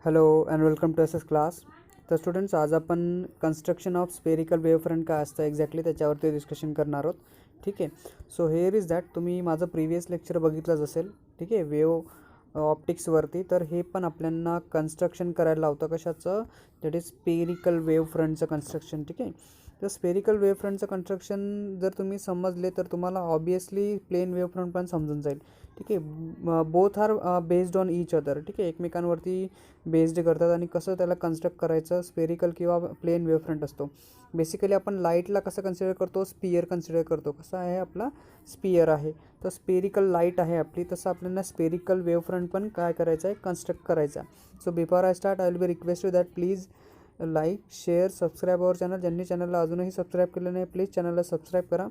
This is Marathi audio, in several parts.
Hello and welcome to S S class. तर स्टुडंट्स, आज आपण कन्स्ट्रक्शन ऑफ स्पेरिकल वेवफ्रंट काय असतं एक्झॅक्टली त्याच्यावरती डिस्कशन करणार आहोत. ठीक आहे. सो हेअर इज दॅट, तुम्ही माझं प्रिव्हियस लेक्चर बघितलंच असेल. ठीक आहे, ऑप्टिक्सवरती. तर हे पण आपल्याला कन्स्ट्रक्शन करायला लावतं कशाचं, दॅट इज स्पेरिकल वेवफ्रंटचं कन्स्ट्रक्शन. ठीक आहे. तर स्पेरिकल वेवफ्रंटचं कन्स्ट्रक्शन जर तुम्ही समजले तर तुम्हाला ऑब्वियसली प्लेन वेवफ्रंट पण समजून जाईल. ठीक आहे. Both are based on each other. ठीक आहे, एकमेकांवरती बेस्ड करतात आणि कसं त्याला कन्स्ट्रक्ट करायचं, स्पेरिकल किंवा प्लेन वेवफ्रंट असतो. बेसिकली आपण लाईटला कसं कन्सिडर करतो, स्पियर कन्सिडर करतो. कसा आहे आपला स्पियर आहे, तर स्पेरिकल लाईट आहे आपली, तसं आपल्याला स्पेरिकल वेवफ्रंट पण काय करायचं आहे, कन्स्ट्रक्ट करायचा. So before I start I will be request you that please like, share, subscribe our channel. ज्यांनी चॅनलला अजूनही सबस्क्राईब केलं नाही प्लीज चॅनलला सबस्क्राईब करा.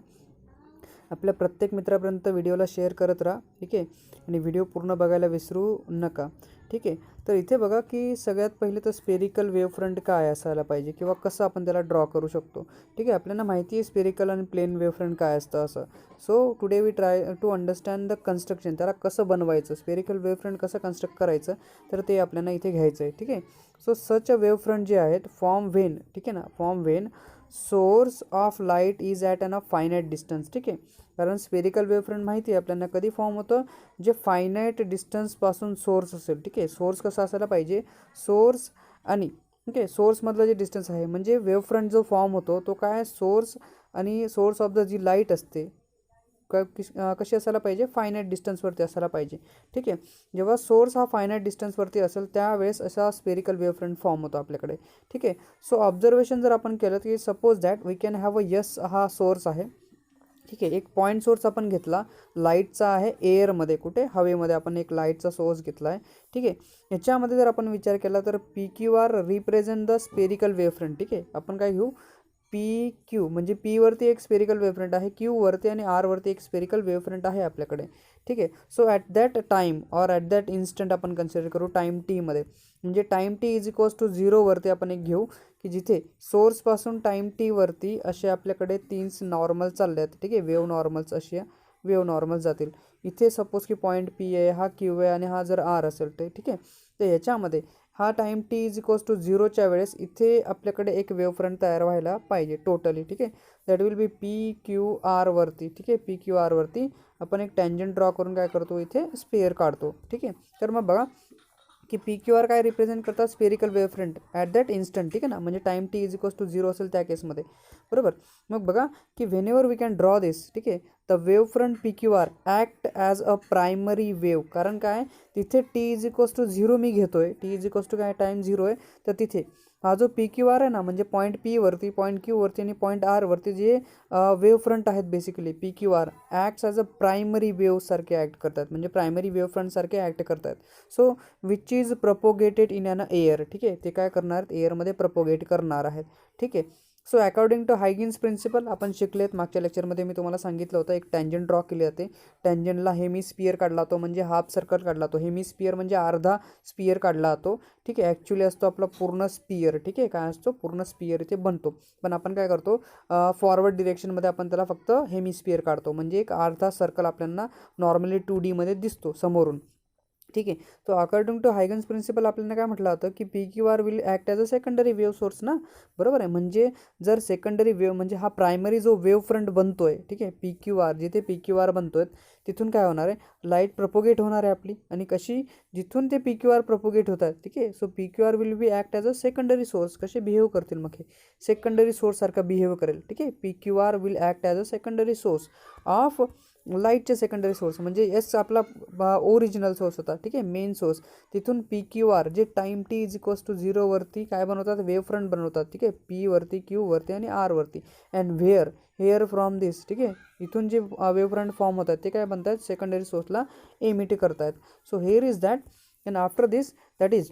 आपल्या प्रत्येक मित्रापर्यंत व्हिडिओला शेअर करत राहा. ठीक आहे, आणि व्हिडिओ पूर्ण बघायला विसरू नका. ठीक आहे. तर इथे बघा की सगळ्यात पहिले तर स्पेरिकल वेवफ्रंट काय असायला पाहिजे किंवा कसं आपण त्याला ड्रॉ करू शकतो. ठीक आहे, आपल्याला माहिती आहे स्पेरिकल आणि प्लेन वेवफ्रंट काय असतं असं. So today we try to understand the construction, त्याला कसं बनवायचं, स्पेरिकल वेवफ्रंट कसं कन्स्ट्रक्ट करायचं, तर ते आपल्याला इथे घ्यायचं आहे. ठीक आहे. सो सच अ वेवफ्रंट जे आहेत फॉर्म व्हेन, ठीक आहे ना, form when source of light is at an a finite distance. ठीक आहे, कारण स्पेरिकल वेवफ्रंट माहिती आहे आपल्याला कधी फॉर्म होतं, जे फायनाईट डिस्टन्सपासून सोर्स असेल. ठीक आहे, सोर्स कसा असायला पाहिजे, सोर्स आणि ठीक आहे सोर्समधलं जे डिस्टन्स आहे, म्हणजे वेवफ्रंट जो फॉर्म होतो तो काय, सोर्स आणि सोर्स ऑफ द जी लाईट असते कशी असायला पाहिजे, फायनाईट डिस्टन्सवरती असायला पाहिजे. ठीक आहे, जेव्हा सोर्स हा फायनाईट डिस्टन्सवरती असेल त्यावेळेस असा स्पेरिकल वेवफ्रंट फॉर्म होतो आपल्याकडे. ठीक आहे. सो ऑब्झर्वेशन जर आपण केलं की suppose that we can have a yes हा सोर्स आहे. ठीक आहे, एक पॉईंट सोर्स आपण घेतला लाईटचा आहे एअरमध्ये, कुठे हवेमध्ये आपण एक लाईटचा सोर्स घेतला आहे. ठीक आहे, याच्यामध्ये जर आपण विचार केला तर P Q R represent the spherical wavefront. ठीक आहे, आपण काय घेऊ, पी क्यू म्हणजे पीवरती एक स्पेरिकल वेवफ्रंट आहे, क्यूवरती आणि आरवरती एक स्पेरिकल वेवफ्रंट आहे आपल्याकडे. ठीक आहे. So at that time or at that instant आपण कन्सिडर करू टाईम टीमध्ये, म्हणजे time T is equals to 0वरती आपण एक घेऊ की जिथे सोर्सपासून टाईम टीवरती असे आपल्याकडे 3 नॉर्मल चालले आहेत. ठीक आहे, वेव नॉर्मल्स, अशी वेव नॉर्मल जातील. इथे सपोज की पॉईंट पी आहे, हा क्यू आहे आणि हा जर आर असेल तर ठीक आहे, तर याच्यामध्ये हा time T is equals to 0च्या वेळेस इथे आपल्याकडे एक वेवफ्रंट तयार व्हायला पाहिजे टोटली. ठीक आहे, that will be P Q आरवरती. ठीक आहे, पी क्यू आरवरती आपण एक टँजंट ड्रॉ करून काय करतो, इथे स्पेअर काढतो. ठीक आहे, तर मग बघा की पी क्यू आर काय रिप्रेझेंट करतात, spherical wavefront at that instant. ठीक आहे ना, म्हणजे time T is equals to 0 असेल त्या केसमध्ये, बरोबर. मग बघा की whenever we can draw this. ठीक आहे, the wavefront P Q R act as a primary wave, कारण काय तिथे टी इज इक्वल्स टू 0 मी घेतो आहे, टी इज इक्वल्स टू काय टाईम 0 आहे, तर तिथे हा जो पी क्यू आर आहे ना, म्हणजे पॉईंट पीवरती, पॉईंट क्यूवरती आणि पॉईंट आरवरती जे वेव फ्रंट आहेत basically P Q R acts as a primary वेवसारखे ॲक्ट करतात, म्हणजे प्रायमरी वेव फ्रंटसारखे ॲक्ट करतात. So which is propagated in an air. ठीक आहे, ते काय करणार आहेत, एअरमध्ये प्रपोगेट करणार आहेत. ठीक आहे. सो अकॉर्डिंग टू हायगिन्स प्रिन्सिपल आपण शिकलेत मागच्या लेक्चरमध्ये, मी तुम्हाला सांगितलं होतं एक टँजंट ड्रॉ केली जाते. टँजंटला हेमिस्पियर काढला तो, म्हणजे हाफ सर्कल काढला तो, हेमिस्पियर म्हणजे अर्धा स्पियर काढला जातो. ठीक आहे, ॲक्च्युली असतो आपला पूर्ण स्पियर. ठीक आहे, काय असतो, पूर्ण स्पियर इथे बनतो, पण आपण काय करतो फॉरवर्ड डिरेक्शनमध्ये आपण त्याला फक्त हेमिस्पियर काढतो, म्हणजे एक अर्धा सर्कल आपल्याला नॉर्मली 2Dमध्ये दिसतो समोरून. ठीक आहे, तो अकॉर्डिंग टू हायगन्स प्रिन्सिपल आपल्याला काय म्हटलं होतं की P Q R will act as a secondary wave source ना, बरोबर आहे. म्हणजे जर सेकंडरी वेव म्हणजे हा प्रायमरी जो वेव फ्रंट बनतोय, ठीक आहे, पी क्यू आर, जिथे पी क्यू आर बनतोय तिथून काय होणार आहे, लाईट प्रपोगेट होणार आहे आपली, आणि कशी, जिथून ते पी क्यू आर प्रपोगेट होतात. ठीक आहे, so P Q R will be act as a secondary source. कसे बिहेव करतील मग, हे सेकंडरी सोर्ससारखा बिहेव करेल. ठीक आहे, P Q R will act as a secondary source of लाईटचे सेकंडरी सोर्स, म्हणजे एस आपला ओरिजिनल सोर्स होता. ठीक आहे, मेन सोर्स, तिथून पी क्यू आर जे time T is equals to 0वरती काय बनवतात, वेव फ्रंट बनवतात. ठीक आहे, पीवरती, क्यूवरती आणि आरवरती. अँड हेअर फ्रॉम दिस. ठीक आहे, इथून जे वेव फ्रंट फॉर्म होतात ते काय बनतात, सेकंडरी सोर्सला एमिट करतायत. So here is that, and after this that is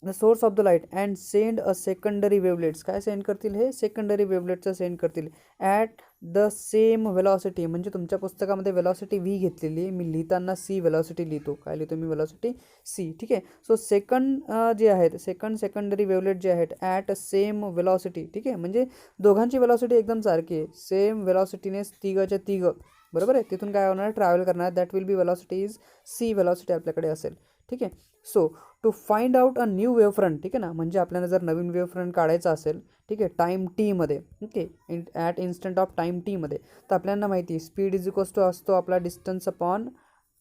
the source of the light and send a secondary wavelets. काय सेंड करतील, हे सेकंडरी वेवलेट्सचं सेंड करतील ॲट द सेम वेलॉसिटी. म्हणजे तुमच्या पुस्तकामध्ये वेलॉसिटी व्ही घेतलेली आहे, मी लिहिताना सी वेलॉसिटी लिहितो. काय लिहितो मी, वेलॉसिटी सी. ठीक आहे, सो जे आहेत सेकंडरी वेवलेट जे आहेत ॲट सेम वेलॉसिटी. ठीक आहे, म्हणजे दोघांची वेलॉसिटी एकदम सारखी आहे, सेम वेलॉसिटीने तिघच्या तिघं, बरोबर आहे. तिथून काय होणार, ट्रॅव्हल करणार, that will be velocity is c velocity आपल्याकडे असेल. ठीक आहे. So to find out a new wave front, ठीक आहे ना, म्हणजे आपल्याला जर नवीन वेव फ्रंट काढायचा असेल, ठीक आहे, टाईम टीमध्ये, okay, at instant of time टीमध्ये, तर आपल्याला माहिती आहे स्पीड इज इक्वल्स टू असतो आपला डिस्टन्स अपॉन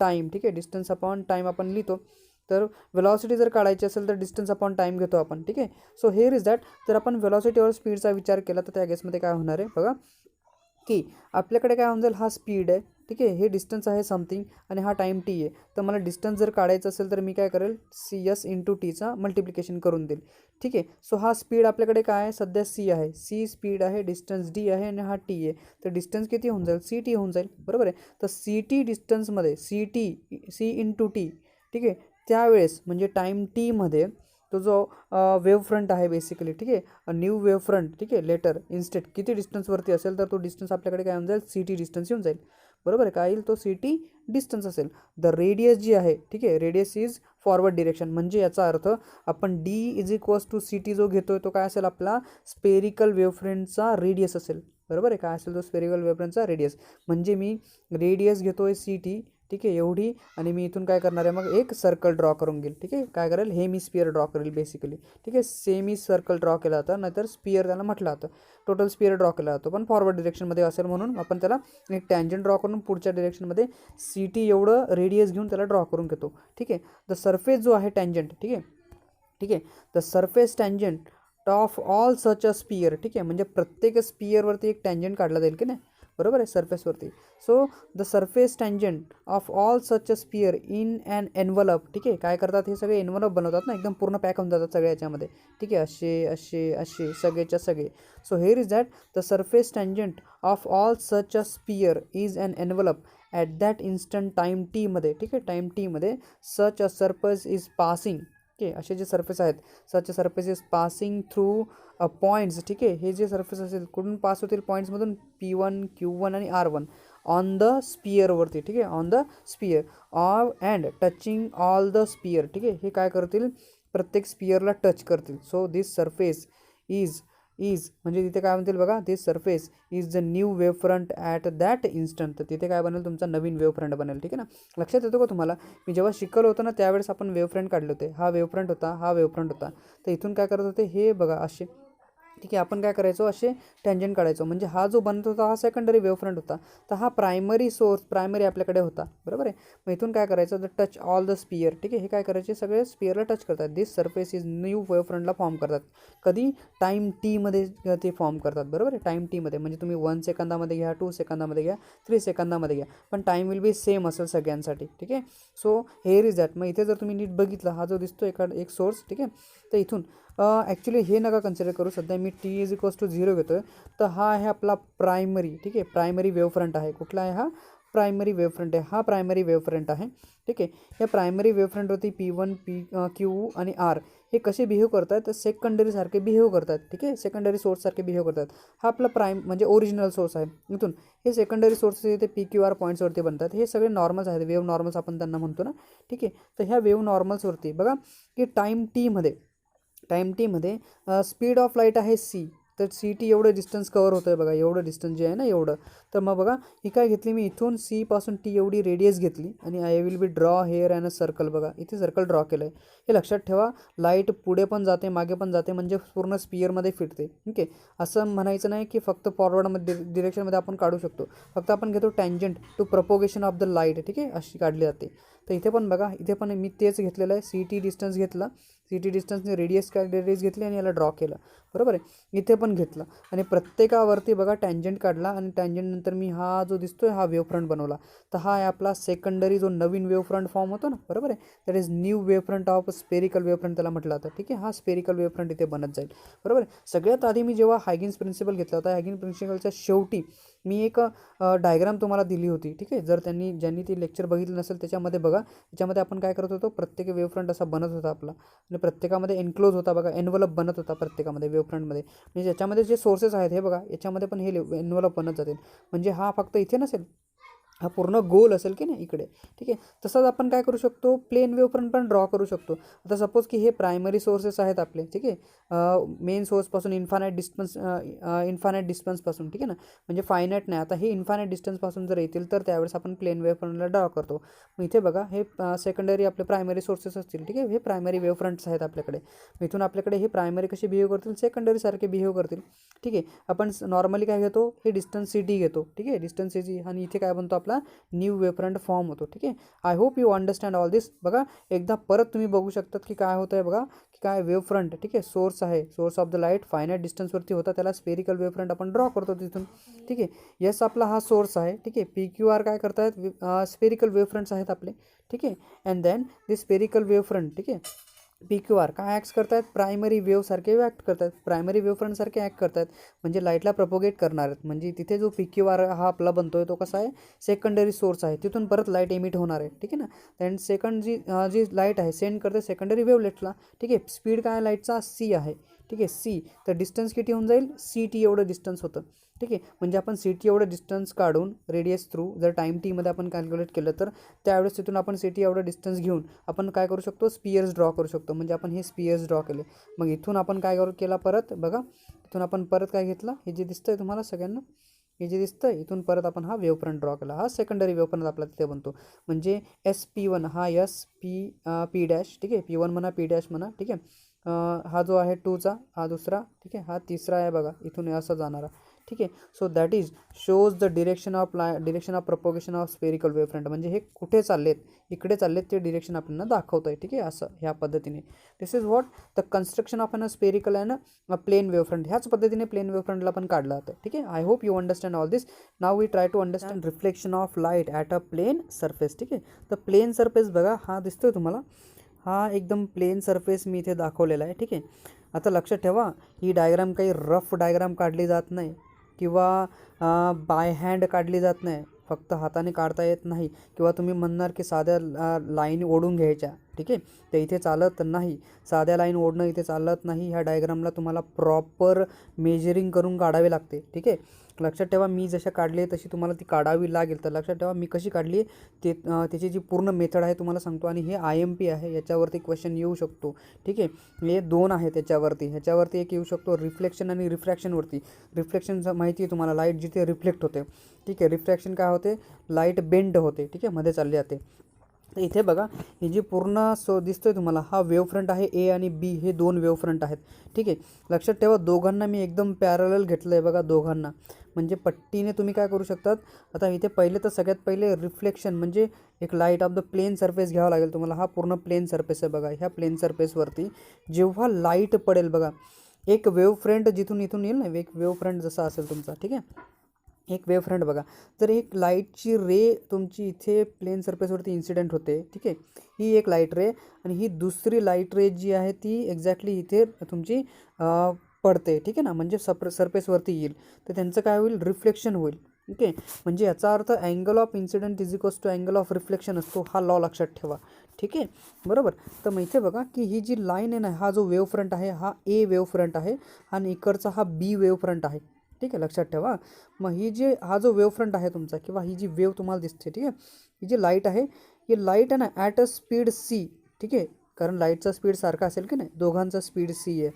टाईम, ठीक आहे, डिस्टन्स अपॉन टाईम आपण लिहितो. तर वेलॉसिटी जर काढायची असेल तर डिस्टन्स अपॉन टाईम घेतो आपण, ठीक आहे. सो हेअर इज दॅट, जर आपण वेलॉसिटीवर स्पीडचा विचार केला तर त्या केसमध्ये काय होणार आहे बघा, की आपल्याकडे काय होऊन जाईल, हा स्पीड आहे, ठीक आहे, हे डिस्टन्स आहे समथिंग आणि हा टाईम टी आहे. तर मला डिस्टन्स जर काढायचं असेल तर मी काय करेल, सी एस इंटू टीचा मल्टिप्लिकेशन करून देईल, ठीक आहे. सो हा स्पीड आपल्याकडे काय आहे, सध्या सी आहे, सी स्पीड आहे, डिस्टन्स डी आहे आणि हा टी आहे. तर डिस्टन्स किती होऊन जाईल, सी टी होऊन जाईल, बरोबर आहे. तर सी टी डिस्टन्समध्ये सी इंटू टी, ठीक आहे, त्यावेळेस म्हणजे टाईम टीमध्ये तो जो वेव फ्रंट आहे बेसिकली, ठीक आहे, न्यू वेव फ्रंट, ठीक आहे, लेटर इन्स्टेट किती डिस्टन्सवरती असेल तर तो डिस्टन्स आपल्याकडे काय होऊन जाईल, सी टी डिस्टन्स येऊन जाईल, बरोबर आहे. काय येईल, तो सी टी डिस्टन्स असेल. द रेडियस जी आहे, ठीक आहे, रेडियस इज फॉरवर्ड डिरेक्शन, म्हणजे याचा अर्थ आपण D is equals to C T जो घेतोय तो काय असेल, आपला स्पेरिकल वेवफ्रंटचा रेडियस असेल, बरोबर आहे. काय असेल तो स्पेरिकल वेवफ्रंटचा रेडियस, म्हणजे मी रेडियस घेतोय सी टी, ठीक आहे, एवढी, आणि मी इथून काय करणार आहे मग एक सर्कल ड्रॉ करून घेईल, ठीक आहे. काय करेल, हे मी स्पियर ड्रॉ करेल बेसिकली, ठीक आहे. सेमी सर्कल ड्रॉ केला होता, नाहीतर स्पियर त्याला म्हटलं होतं. टोटल स्पियर ड्रॉ केला जातो पण फॉरवर्ड डिरेक्शनमध्ये असेल म्हणून आपण त्याला एक टँजंट ड्रॉ करून पुढच्या डिरेक्शनमध्ये सी टी एवढं रेडियस घेऊन त्याला ड्रॉ करून घेतो, ठीक आहे. द सरफेस जो आहे टँजंट, ठीक आहे, ठीक आहे, the surface tangent of all such a sphere, ठीक आहे, म्हणजे प्रत्येक स्पियरवरती एक टँजंट काढला जाईल की नाही, बरोबर आहे, सरफेसवरती. So the surface tangent of all such a sphere in and envelope, ठीक आहे. काय करतात, हे सगळे एनवलप बनवतात ना, एकदम पूर्ण पॅक होऊन जातात सगळ्या याच्यामध्ये, ठीक आहे, असे असे असे सगळेच्या सगळे. So here is that the surface tangent of all such a sphere is an envelope at that instant time टीमध्ये, ठीक आहे, टाईम टीमध्ये such a surface is passing, ठीक आहे, असे जे सरफेस आहेत, such surface is passing through points, ठीक आहे, हे जे सरफेस असेल कुठून पास होतील, पॉईंट्समधून P1 Q1 आणि R1 ऑन द स्पियरवरती, ठीक आहे, on the sphere and touching all the sphere, ठीक आहे, हे काय करतील, प्रत्येक स्पियरला टच करतील. सो दिस सरफेस इज म्हणजे तिथे काय म्हणतील बघा, this surface is the new wave front at that instant, तर तिथे काय बनेल, तुमचा नवीन वेव फ्रंट बनेल, ठीक आहे ना. लक्षात येतो का तुम्हाला, मी जेव्हा शिकवलं होतं ना त्यावेळेस आपण वेव फ्रंट काढले होते, हा वेव फ्रंट होता, हा वेव फ्रंट होता. तर इथून काय करत होते, हे बघा असे, ठीक आहे, आपण काय करायचो, असे टँजंट काढायचो, म्हणजे हा जो बनत होता हा सेकंडरी वेव फ्रंट होता. तर हा प्रायमरी आपल्याकडे होता, बरोबर आहे. मग इथून काय करायचं, the touch all the sphere, ठीक आहे, हे काय करायचे, सगळे स्पियरला टच करतात. This surface is new wave फ्रंटला फॉर्म करतात, कधी, टाईम टीमध्ये ते फॉर्म करतात, बरोबर आहे. टाईम टीमध्ये म्हणजे तुम्ही 1 सेकंदामध्ये घ्या, 2 सेकंदामध्ये घ्या, 3 सेकंदामध्ये घ्या, पण टाईम विल बी सेम असेल सगळ्यांसाठी, ठीक आहे. सो हेअर इज दॅट, मग इथे जर तुम्ही नीट बघितलं, हा जो दिसतो एक सोर्स, ठीक आहे, तर इथून ॲक्च्युली हे नका कन्सिडर करू, सध्या मी टी इज इक्वल्स टू 0 घेतो आहे. तर हा आहे आपला प्रायमरी, ठीक आहे, प्रायमरी वेव फ्रंट आहे. कुठला आहे हा, प्रायमरी वेव फ्रंट आहे, हा प्रायमरी वेव फ्रंट आहे, ठीक आहे. या प्रायमरी वेव फ्रंटवरती P1 Q आणि R हे कसे बिहेव करतात, तर सेकंडरीसारखे बिहेव करतात, ठीक आहे, सेकंडरी सोर्ससारखे बिहेव करतात. हा आपला म्हणजे ओरिजिनल सोर्स आहे. इथून हे सेकंडरी सोर्स इथे PQR पॉईंट्सवरती बनतात, हे सगळे नॉर्मल्स आहेत, वेव नॉर्मल्स आपण त्यांना म्हणतो ना, ठीक आहे. तर ह्या वेव नॉर्मल्सवरती बघा की टाईम टीमध्ये स्पीड ऑफ लाईट आहे सी, तर सी टी एवढं डिस्टन्स कवर होतं आहे बघा, एवढं डिस्टन्स जे आहे ना एवढं. तर मग बघा ही काय घेतली मी, इथून सी पासून टी एवढी रेडियस घेतली आणि I will be draw hair and a circle, बघा इथे सर्कल ड्रॉ केलं आहे. हे लक्षात ठेवा, लाईट पुढे पण जाते मागे पण जाते, म्हणजे पूर्ण स्पियरमध्ये फिरते, ठीक आहे. असं म्हणायचं नाही की फक्त फॉरवर्डमध्ये डिरेक्शनमध्ये आपण काढू शकतो, फक्त आपण घेतो tangent to propagation of the light, ठीक आहे, अशी काढली जाते. तर इथे पण बघा, इथे पण मी तेच घेतलेलं आहे, सी टी डिस्टन्स घेतला, सी टी डिस्टन्सने रेडियस घेतली आणि याला ड्रॉ केलं, बरोबर आहे. इथे पण घेतलं आणि प्रत्येकावरती बघा टँजंट काढला आणि टँजंटनंतर मी हा जो दिसतोय हा वेव फ्रंट बनवला. तर हा आहे आपला सेकंडरी जो नवीन वेव फ्रंट फॉर्म होतो ना, बरोबर आहे, that is new wave front of spherical wave front त्याला म्हटलं जातं, ठीक आहे. हा स्पेरिकल वेव फ्रंट इथे बनत जाईल, बरोबर आहे. सगळ्यात आधी मी जेव्हा हायगिन्स प्रिन्सिपल घेतला होता, हायगिन्स प्रिन्सिपलच्या शेवटी मी एक डायग्राम तुम्हाला दिली होती, ठीक आहे. जर ज्यांनी ती लेक्चर बघितलं नसेल त्याच्यामध्ये बघा, त्याच्यामध्ये आपण काय करत होतो, प्रत्येक वेव फ्रंट असा बनत होता आपला आणि प्रत्येकामध्ये एनक्लोज होता बघा, एनवलप बनत होता प्रत्येकामध्ये वेव फ्रंटमध्ये. म्हणजे याच्यामध्ये जे सोर्सेस आहेत हे बघा, याच्यामध्ये पण हे एनवलप बनत जातील, म्हणजे हा फक्त इथे नसेल, हा पूर्ण गोल असेल की नाही इकडे, ठीक आहे. तसंच आपण काय करू शकतो, प्लेन वेव्हफ्रंट पण ड्रॉ करू शकतो. आता सपोज की हे प्रायमरी सोर्सेस आहेत आपले, ठीक आहे. मेन सोर्सपासून इन्फानाईट डिस्टन्सपासून, ठीक आहे ना, म्हणजे फायनाईट नाही. आता हे इन्फानाईट डिस्टन्सपासून जर येतील तर त्यावेळेस आपण प्लेन वेव्हफ्रंटला ड्रॉ करतो. मग इथे बघा हे सेकंडरी आपले प्रायमरी सोर्सेस असतील, ठीक आहे. हे प्रायमरी वेव्हफ्रंट्स आहेत आपल्याकडे. इथून आपल्याकडे हे प्रायमरी कसे बिहेव करतील, सेकंडरी सारखे बिहेव करतील, ठीक आहे. आपण नॉर्मली काय घेतो, हे डिस्टन्स सी घेतो, ठीक आहे, डिस्टन्स सी, आणि इथे काय बनतो आपला न्यू वेव्हफ्रंट फॉर्म होतो, ठीक आहे. I hope you understand all this. बघा एकदा परत तुम्ही बघू शकतात की काय होतं आहे बघा, की काय वेव्हफ्रंट, ठीक आहे. सोर्स आहे, source of the light finite डिस्टन्सवरती होता, त्याला स्पेरिकल वेव्हफ्रंट आपण ड्रॉ करतो तिथून, ठीक आहे. यस आपला हा सोर्स आहे, ठीक आहे. PQR काय करतायत, स्पेरिकल वेव्हफ्रंट्स आहेत आपले, ठीक आहे. अँड देन दिस स्पेरिकल वेव्हफ्रंट, ठीक आहे, PQR काय ॲक्ट करतायत, प्रायमरी वेव्हसारखे ॲक्ट करतात, प्रायमरी वेव्हफ्रंटसारखे ॲक्ट करतात, म्हणजे लाईटला प्रपोगेट करणार आहेत. म्हणजे तिथे जो PQR हा आपला बनतो आहे तो कसा आहे, सेकंडरी सोर्स आहे, तिथून परत लाईट एमिट होणार आहे, ठीक आहे ना. अँड सेकंड जी लाईट आहे सेंड करते सेकंडरी वेव्हलेटला, ठीक आहे. स्पीड काय लाईटचा C आहे, ठीक आहे, C. तर डिस्टन्स किती होऊन जाईल, CT एवढं डिस्टन्स होतं, ठीक आहे. म्हणजे आपण CT एवढं डिस्टन्स काढून रेडियस थ्रू जर टाईम Tमध्ये आपण कॅल्क्युलेट केलं तर त्यावेळेस तिथून आपण CT एवढं डिस्टन्स घेऊन आपण काय करू शकतो, स्पियर्स ड्रॉ करू शकतो. म्हणजे आपण हे स्पियर्स ड्रॉ केले. मग इथून आपण काय केला परत बघा, इथून आपण परत काय घेतलं, हे जे दिसतंय तुम्हाला सगळ्यांना, हे जे दिसतं इथून परत आपण हा वेव्हफ्रंट ड्रॉ केला. हा सेकंडरी वेव्हफ्रंट आपला तिथे बनतो. म्हणजे SP1 हा P डॅश, ठीक आहे, P1 म्हणा, P डॅश म्हणा, ठीक आहे. हा जो आहे 2चा, हा दुसरा, ठीक आहे, हा तिसरा आहे बघा, इथून असं जाणारा, ठीक आहे. So that is shows the direction of propagation of spherical wavefront. म्हणजे हे कुठे चाललेत, इकडे चाललेत, ते डिरेक्शन आपल्याला दाखवतं आहे, ठीक आहे, असं ह्या पद्धतीने. This is what the construction of a spherical and plane wavefront. ह्याच पद्धतीने प्लेन वेव्हफ्रंटला पण काढलं जातं, ठीक आहे. I hope you understand all this. Now we try to understand reflection of light at a plane surface, ठीक आहे. तर प्लेन सरफेस बघा हा दिसतोय तुम्हाला, हा एकदम प्लेन सरफेस मी इथे दाखवलेला आहे, ठीक आहे. आता लक्षात ठेवा, ही डायग्राम काही रफ डायग्राम काढली जात नाही किंवा बाय हँड काढली जात नाही, फक्त हाताने काढता येत नाही, किंवा तुम्ही म्हणणार की साध्या लाईन ओढून घ्यायच्या, ठीक आहे. तर इथे चालत नाही, साध्या लाईन ओढणं इथे चालत नाही. ह्या डायग्रामला तुम्हाला प्रॉपर मेजरिंग करून काढावे लागते, ठीक आहे. लक्षात ठेवा, मी जशा काढली आहे तशी तुम्हाला ती काढावी लागेल. तर लक्षात ठेवा मी कशी काढली आहे ते, त्याची जी पूर्ण मेथड आहे तुम्हाला सांगतो. आणि हे IMP आहे, याच्यावरती क्वेश्चन येऊ शकतो, ठीक आहे. हे 2 आहे त्याच्यावरती, ह्याच्यावरती एक येऊ शकतो रिफ्लेक्शन आणि रिफ्रॅक्शनवरती. रिफ्लेक्शन माहिती आहे तुम्हाला, लाईट जिथे रिफ्लेक्ट होते, ठीक आहे. रिफ्रॅक्शन काय होते, लाईट बेंड होते, ठीक आहे, मध्ये चालली जाते. तर इथे बघा, ही जी पूर्ण दिसतोय तुम्हाला, हा वेव्हफ्रंट आहे A आणि B, हे 2 वेव्हफ्रंट आहेत, ठीक आहे. लक्षात ठेवा दोघांना मी एकदम पॅरलल घेतलं आहे बघा, दोघांना. म्हणजे पट्टीने तुम्ही काय करू शकतात, आता इथे पहिले तर सगळ्यात पहिले रिफ्लेक्शन म्हणजे एक light of the plane surface घ्यावा लागेल तुम्हाला. हा पूर्ण प्लेन सरफेस आहे बघा, ह्या प्लेन सरफेसवरती जेव्हा लाईट पडेल बघा, एक वेव्हफ्रंट जिथून इथून येईल ना, एक वेव्हफ्रंट जसा असेल तुमचा, ठीक आहे, एक वेव्हफ्रंट बघा. तर एक लाईटची रे तुमची इथे प्लेन सरफेसवरती इन्सिडेंट होते, ठीक आहे. ही एक लाईट रे, आणि ही दुसरी लाईट रे जी आहे ती एक्झॅक्टली इथे तुमची पडते, ठीक आहे ना, म्हणजे सरफेसवरती येईल. तर त्यांचं काय होईल, रिफ्लेक्शन होईल, ठीक आहे. म्हणजे याचा अर्थ angle of incident is equals to angle of reflection असतो. हा लॉ लक्षात ठेवा, ठीक आहे, बरोबर. तर मग इथे बघा की ही जी लाईन आहे ना, हा जो वेव्हफ्रंट आहे हा A वेव्हफ्रंट आहे, आणि इकडचा हा B वेव्हफ्रंट आहे, ठीक आहे, लक्षात ठेवा. मग हा जो वेव्हफ्रंट आहे तुमचा, किंवा ही जी वेव्ह तुम्हाला दिसते, ठीक आहे, ही जी लाईट आहे, ही लाईट आहे ना ॲट अ स्पीड C, ठीक आहे, कारण लाईटचा स्पीड सारखा असेल की नाही, दोघांचा स्पीड C आहे,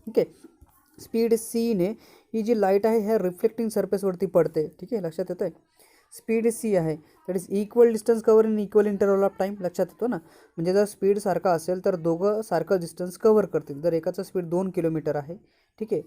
ठीक आहे. स्पीड Cने ही जी लाईट आहे ह्या रिफ्लेक्टिंग सरफेसवरती पडते, ठीक आहे, लक्षात येतं आहे. स्पीड C आहे, that is equal distance cover in equal interval of time, लक्षात येतो ना. म्हणजे जर स्पीड सारखा असेल तर दोघं सारखं डिस्टन्स कवर करतील. जर एकाचा स्पीड 2 किलोमीटर आहे, ठीक आहे,